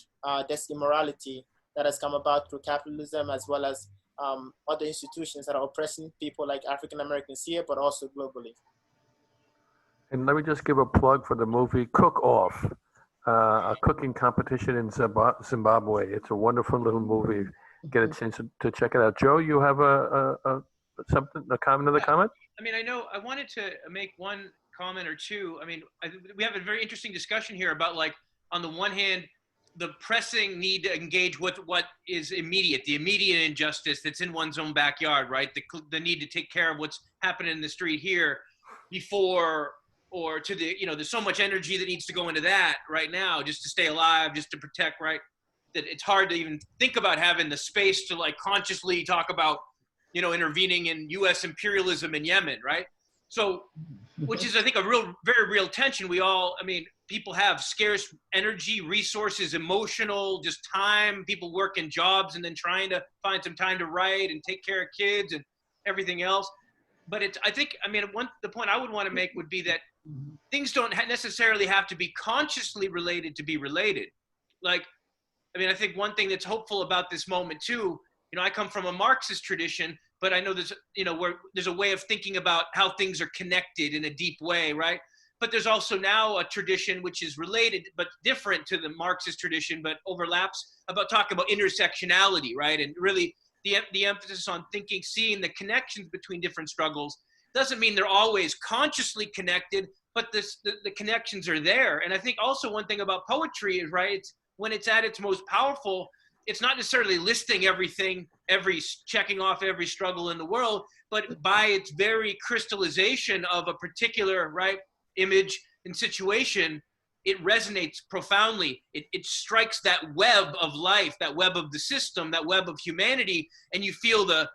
S5: this immorality that has come about through capitalism, as well as other institutions that are oppressing people like African Americans here, but also globally.
S3: And let me just give a plug for the movie Cook Off, a cooking competition in Zimbabwe. It's a wonderful little movie. Get a chance to check it out. Joe, you have another comment?
S2: I mean, I know I wanted to make one comment or two. I mean, we have a very interesting discussion here about, like, on the one hand, the pressing need to engage with what is immediate, the immediate injustice that's in one's own backyard, right? The need to take care of what's happening in the street here before, or to the, you know, there's so much energy that needs to go into that right now just to stay alive, just to protect, right? That it's hard to even think about having the space to, like, consciously talk about, you know, intervening in U.S. imperialism in Yemen, right? So, which is, I think, a very real tension. We all, I mean, people have scarce energy, resources, emotional, just time, people working jobs and then trying to find some time to write and take care of kids and everything else. But it's, I think, I mean, the point I would want to make would be that things don't necessarily have to be consciously related to be related. Like, I mean, I think one thing that's hopeful about this moment too, you know, I come from a Marxist tradition, but I know there's, you know, where there's a way of thinking about how things are connected in a deep way, right? But there's also now a tradition which is related but different to the Marxist tradition, but overlaps, about talking about intersectionality, right? And really the emphasis on thinking, seeing the connections between different struggles. Doesn't mean they're always consciously connected, but the connections are there. And I think also one thing about poetry is, right, it's when it's at its most powerful, it's not necessarily listing everything, checking off every struggle in the world, but by its very crystallization of a particular, right, image and situation, it resonates profoundly. It strikes that web of life, that web of the system, that web of humanity, and you feel the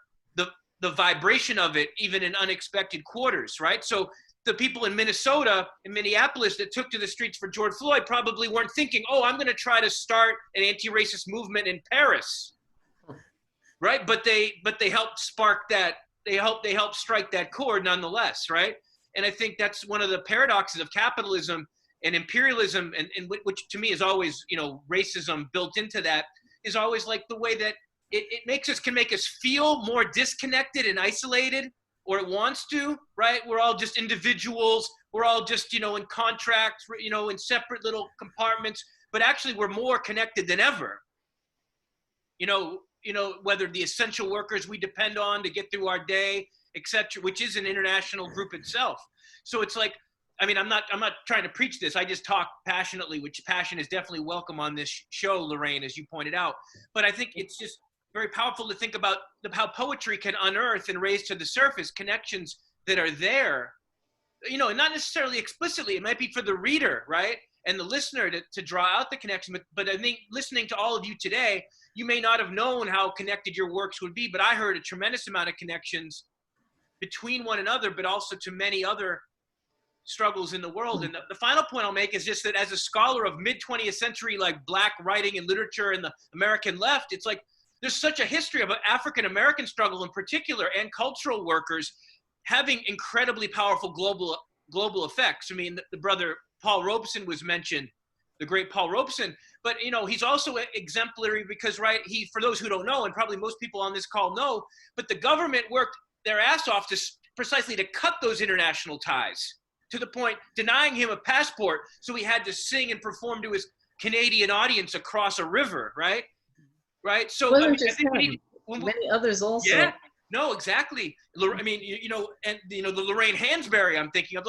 S2: vibration of it even in unexpected quarters, right? So the people in Minnesota, in Minneapolis, that took to the streets for George Floyd probably weren't thinking, oh, I'm going to try to start an anti-racist movement in Paris, right? But they helped spark that. They helped strike that chord nonetheless, right? And I think that's one of the paradoxes of capitalism and imperialism, and which to me is always, you know, racism built into that, is always like the way that it can make us feel more disconnected and isolated, or it wants to, right? We're all just individuals. We're all just, you know, in contracts, you know, in separate little compartments, but actually we're more connected than ever. You know, whether the essential workers we depend on to get through our day, etc., which is an international group itself. So it's like, I mean, I'm not trying to preach this. I just talk passionately, which passion is definitely welcome on this show, Loraine, as you pointed out. But I think it's just very powerful to think about how poetry can unearth and raise to the surface connections that are there, you know, and not necessarily explicitly. It might be for the reader, right, and the listener to draw out the connection. But I think listening to all of you today, you may not have known how connected your works would be, but I heard a tremendous amount of connections between one another, but also to many other struggles in the world. And the final point I'll make is just that as a scholar of mid-20th century, like Black writing and literature and the American left, it's like there's such a history of African-American struggle in particular, and cultural workers having incredibly powerful global effects. I mean, the brother Paul Robeson was mentioned, the great Paul Robeson. But he's also exemplary because, right, for those who don't know, and probably most people on this call know, but the government worked their ass off precisely to cut those international ties, to the point denying him a passport, so he had to sing and perform to his Canadian audience across a river, right? So
S4: It wasn't just him. Many others also.
S2: Yeah, no, exactly. I mean, and the Lorraine Hansberry I'm thinking of,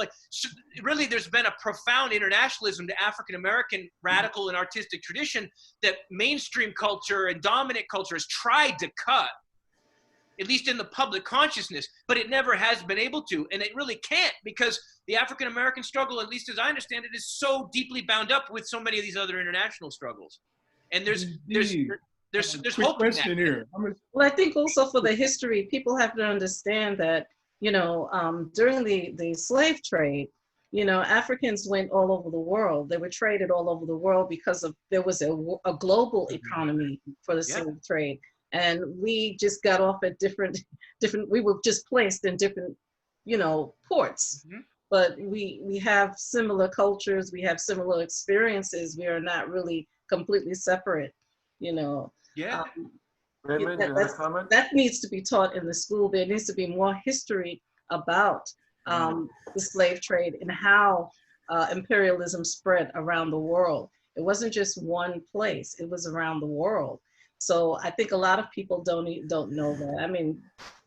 S2: really there's been a profound internationalism to African American radical and artistic tradition that mainstream culture and dominant culture has tried to cut, at least in the public consciousness, but it never has been able to, and it really can't, because the African American struggle, at least as I understand it, is so deeply bound up with so many of these other international struggles. And there's
S10: quick
S2: hope
S10: question
S2: in that.
S10: here.
S4: Well, I think also for the history, people have to understand that, during the slave trade, Africans went all over the world. They were traded all over the world because there was a global economy for the slave trade. And we just got off at different, we were just placed in different, ports. Mm-hmm. But we have similar cultures, we have similar experiences. We are not really completely separate,
S2: Yeah.
S3: Raymond,
S4: that needs to be taught in the school. There needs to be more history about the slave trade and how imperialism spread around the world. It wasn't just one place, it was around the world. So I think a lot of people don't know that. I mean,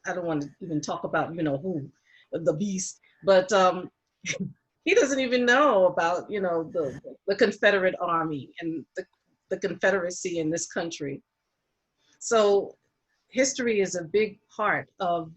S4: I don't want to even talk about, who, the beast, but he doesn't even know about, the Confederate Army and the Confederacy in this country. So history is a big part of,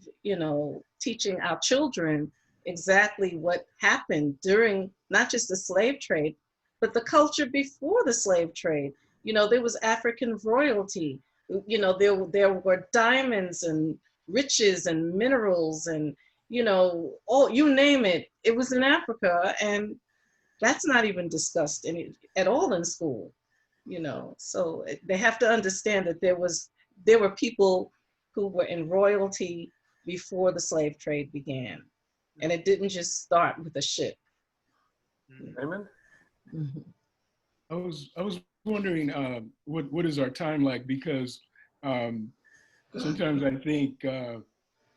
S4: teaching our children exactly what happened during not just the slave trade, but the culture before the slave trade. There was African royalty, there were diamonds and riches and minerals and, you name it, it was in Africa, and that's not even discussed at all in school, So they have to understand that there were people who were in royalty before the slave trade began, and it didn't just start with a ship.
S3: Raymond?
S4: Mm-hmm.
S10: I was wondering what is our time like, because sometimes I think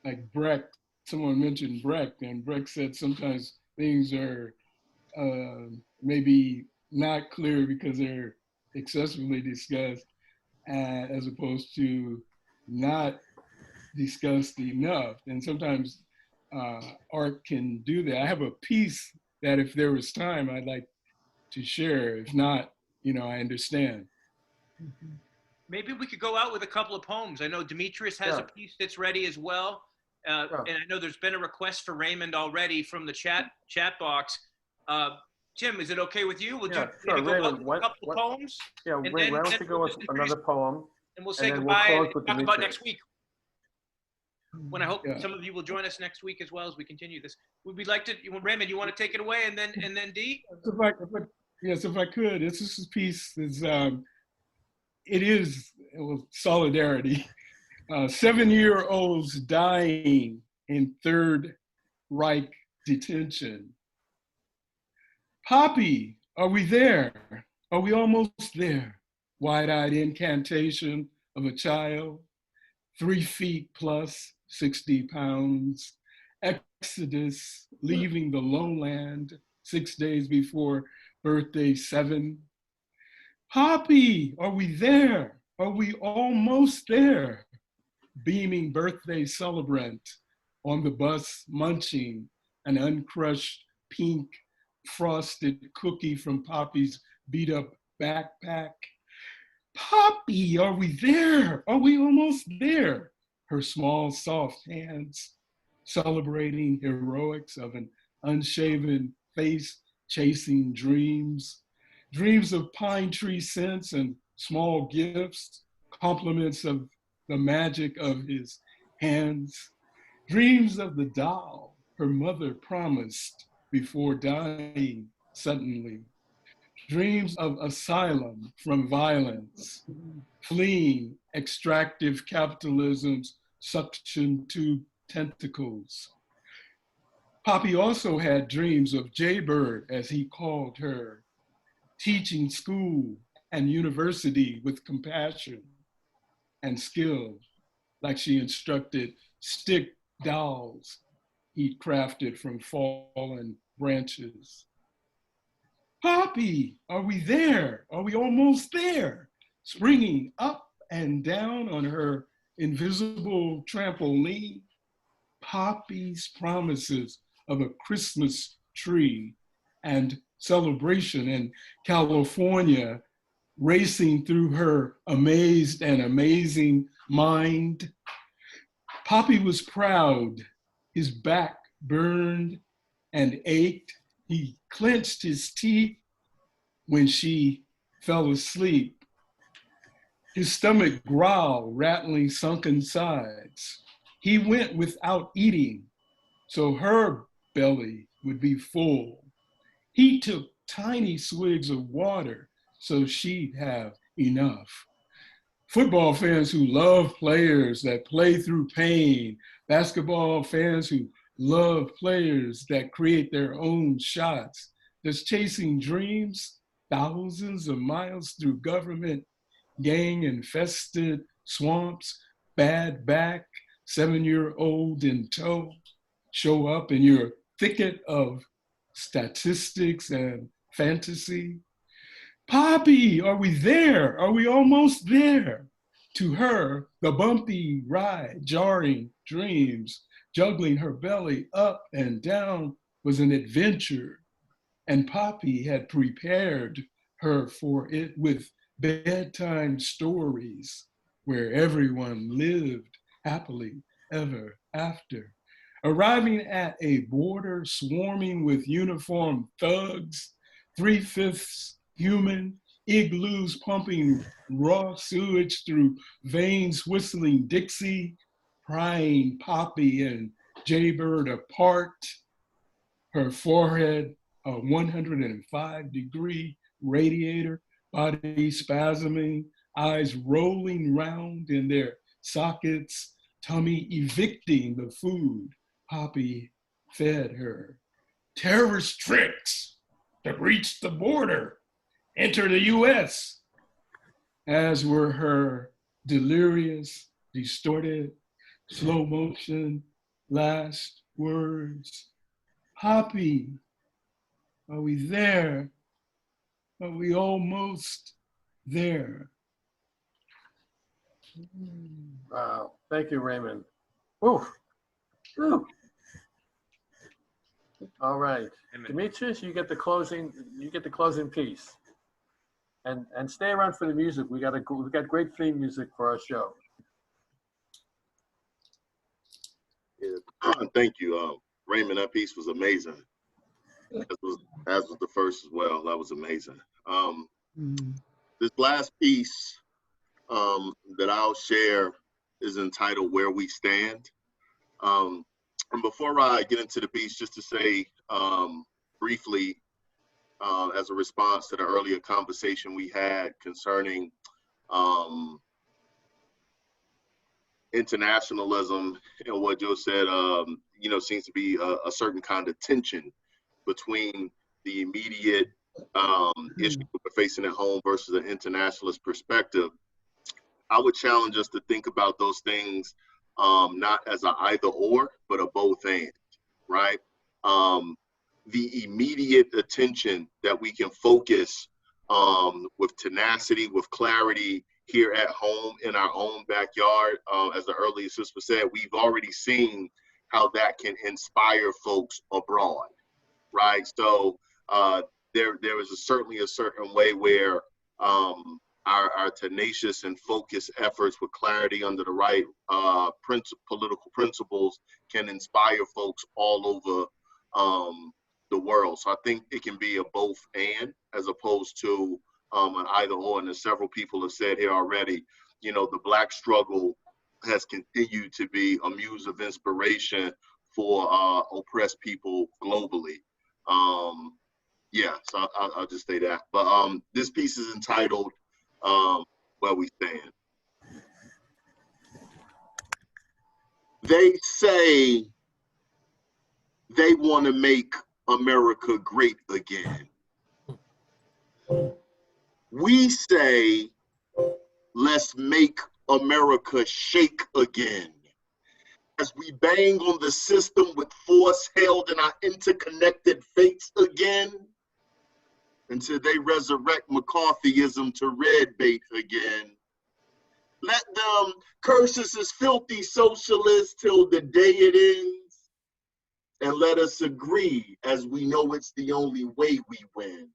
S10: like Brecht, someone mentioned Brecht, and Brecht said sometimes things are maybe not clear because they're excessively discussed, as opposed to not discussed enough. And sometimes art can do that. I have a piece that if there was time, I'd like to share. If not, I understand.
S2: Maybe we could go out with a couple of poems. I know Demetrius has a piece that's ready as well. And I know there's been a request for Raymond already from the chat box. Tim, is it okay with you? We'll
S3: sure.
S2: go Raymond, a couple of poems.
S3: Yeah, why don't you go with another poem?
S2: And we'll say goodbye and talk about next week. When I hope some of you will join us next week as well as we continue this. Would we like to, Raymond, you want to take it away and then Dee?
S10: Yes, if I could. This piece is, it is solidarity. 7-year-olds dying in Third Reich detention. Poppy, are we there? Are we almost there? Wide-eyed incantation of a child, 3 feet plus, 60 pounds. Exodus, leaving the lowland 6 days before birthday 7. Poppy, are we there? Are we almost there? Beaming birthday celebrant on the bus, munching an uncrushed pink frosted cookie from Poppy's beat up backpack. Poppy, are we there? Are we almost there? Her small, soft hands celebrating heroics of an unshaven face, chasing dreams. Dreams of pine tree scents and small gifts, compliments of the magic of his hands. Dreams of the doll her mother promised before dying suddenly. Dreams of asylum from violence, fleeing extractive capitalism's suction tube tentacles. Poppy also had dreams of Jaybird, as he called her, teaching school and university with compassion and skill, like she instructed stick dolls he'd crafted from fallen branches. Poppy, are we there? Are we almost there? Springing up and down on her invisible trampoline, Poppy's promises of a Christmas tree and celebration in California racing through her amazed and amazing mind. Poppy was proud. His back burned and ached. He clenched his teeth when she fell asleep. His stomach growled, rattling sunken sides. He went without eating, so her belly would be full. He took tiny swigs of water so she'd have enough. Football fans who love players that play through pain, basketball fans who love players that create their own shots, just chasing dreams thousands of miles through government gang-infested swamps, bad back, 7-year-old in tow, show up in your thicket of statistics and fantasy. Poppy, are we there? Are we almost there? To her, the bumpy ride, jarring dreams, juggling her belly up and down was an adventure. And Poppy had prepared her for it with bedtime stories where everyone lived happily ever after. Arriving at a border swarming with uniformed thugs, 3/5 human, igloos pumping raw sewage through veins whistling Dixie, prying Poppy and Jaybird apart, her forehead a 105-degree radiator, body spasming, eyes rolling round in their sockets, tummy evicting the food Poppy fed her. Terrorist tricks to breach the border, enter the US, as were her delirious, distorted, slow motion last words. Poppy, are we there? Are we almost there?
S3: Wow, thank you, Raymond. Oof. Ooh. All right, Demetrius, you get the closing piece, and stay around for the music. We got great theme music for our show.
S7: Yeah. Thank you, Raymond. That piece was amazing. As was the first as well. That was amazing. This last piece that I'll share is entitled "Where We Stand." And before I get into the piece, just to say briefly, as a response to the earlier conversation we had concerning internationalism, and what Joe said, seems to be a certain kind of tension between the immediate issue we're facing at home versus an internationalist perspective. I would challenge us to think about those things not as an either or, but a both and, right? The immediate attention that we can focus with tenacity, with clarity here at home in our own backyard, as the earlier sister said, we've already seen how that can inspire folks abroad, right? So there is certainly a certain way where our tenacious and focused efforts with clarity under the right political principles can inspire folks all over the world. So I think it can be a both and as opposed to an either or. And as several people have said here already, the Black struggle has continued to be a muse of inspiration for oppressed people globally. So I'll just say that. But this piece is entitled "Where We Stand." They say they want to make America great again. We say, let's make America shake again. As we bang on the system with force held in our interconnected fates again, until they resurrect McCarthyism to red bait again. Let them curse us as filthy socialists till the day it ends, and let us agree as we know it's the only way we win.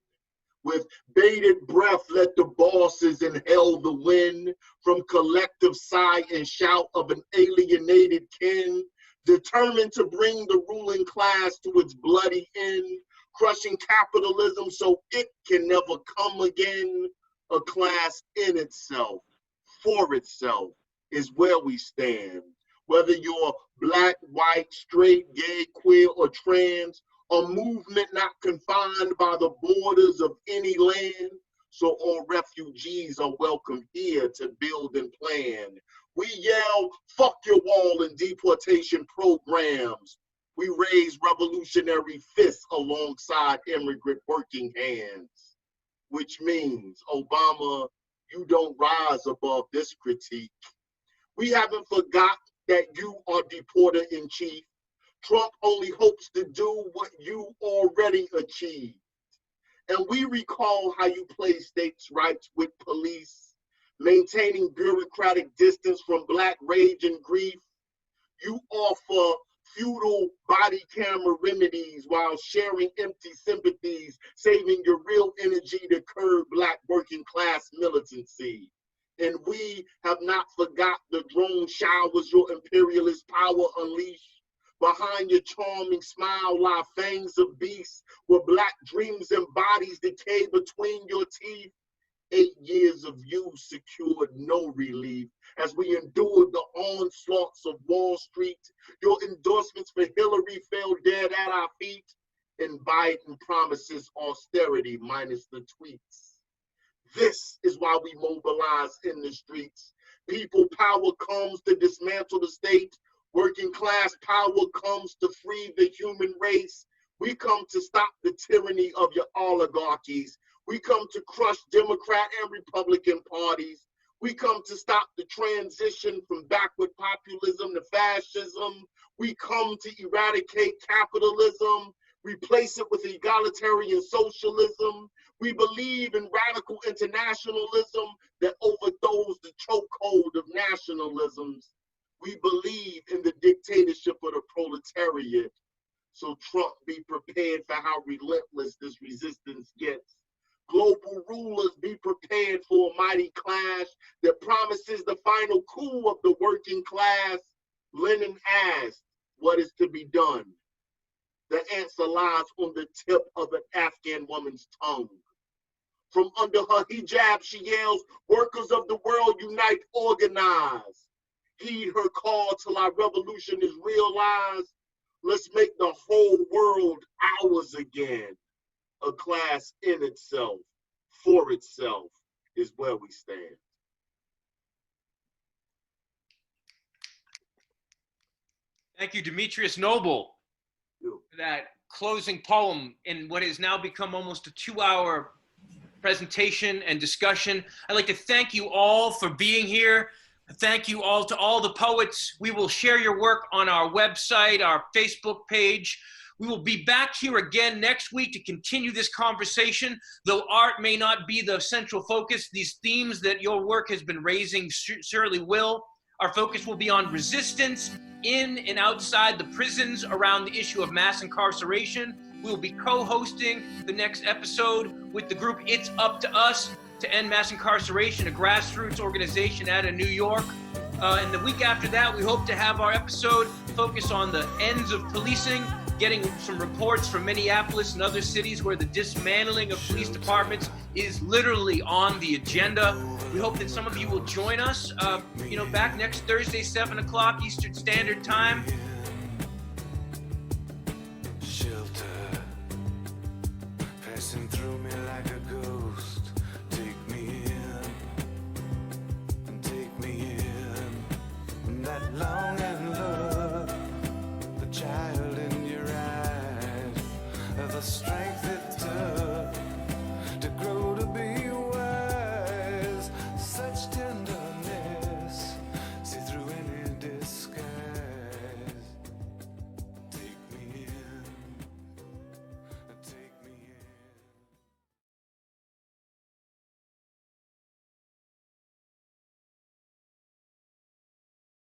S7: With bated breath, let the bosses inhale the wind from collective sigh and shout of an alienated kin, determined to bring the ruling class to its bloody end, crushing capitalism so it can never come again. A class in itself, for itself, is where we stand. Whether you're black, white, straight, gay, queer, or trans, a movement not confined by the borders of any land. So all refugees are welcome here to build and plan. We yell, fuck your wall and deportation programs. We raise revolutionary fists alongside immigrant working hands. Which means, Obama, you don't rise above this critique. We haven't forgot that you are deporter in chief. Trump only hopes to do what you already achieved. And we recall how you play states' rights with police, maintaining bureaucratic distance from black rage and grief. You offer feudal body camera remedies while sharing empty sympathies, saving your real energy to curb black working class militancy. And we have not forgot the drone showers your imperialist power unleash. Behind your charming smile lie fangs of beasts, where black dreams and bodies decay between your teeth. 8 years of you secured no relief as we endured the onslaughts of Wall Street. Your endorsements for Hillary fell dead at our feet, and Biden promises austerity minus the tweets. This is why we mobilize in the streets. People power comes to dismantle the state. Working class power comes to free the human race. We come to stop the tyranny of your oligarchies. We come to crush Democrat and Republican parties. We come to stop the transition from backward populism to fascism. We come to eradicate capitalism, replace it with egalitarian socialism. We believe in radical internationalism that overthrows the chokehold of nationalisms. We believe in the dictatorship of the proletariat. So Trump, be prepared for how relentless this resistance gets. Global rulers, be prepared for a mighty clash that promises the final coup of the working class. Lenin asked, what is to be done? The answer lies on the tip of an Afghan woman's tongue. From under her hijab, she yells, workers of the world unite, organize. Heed her call till our revolution is realized. Let's make the whole world ours again. A class in itself, for itself, is where we stand.
S2: Thank you, Demetrius Noble, for that closing poem in what has now become almost a 2-hour presentation and discussion. I'd like to thank you all for being here. Thank you all to all the poets. We will share your work on our website, our Facebook page. We will be back here again next week to continue this conversation. Though art may not be the central focus, these themes that your work has been raising surely will. Our focus will be on resistance in and outside the prisons around the issue of mass incarceration. We will be co-hosting the next episode with the group It's Up to Us to End Mass Incarceration, a grassroots organization out of New York. And the week after that, we hope to have our episode focus on the ends of policing, getting some reports from Minneapolis and other cities where the dismantling of police departments is literally on the agenda. We hope that some of you will join us, back next Thursday, 7 o'clock Eastern Standard Time.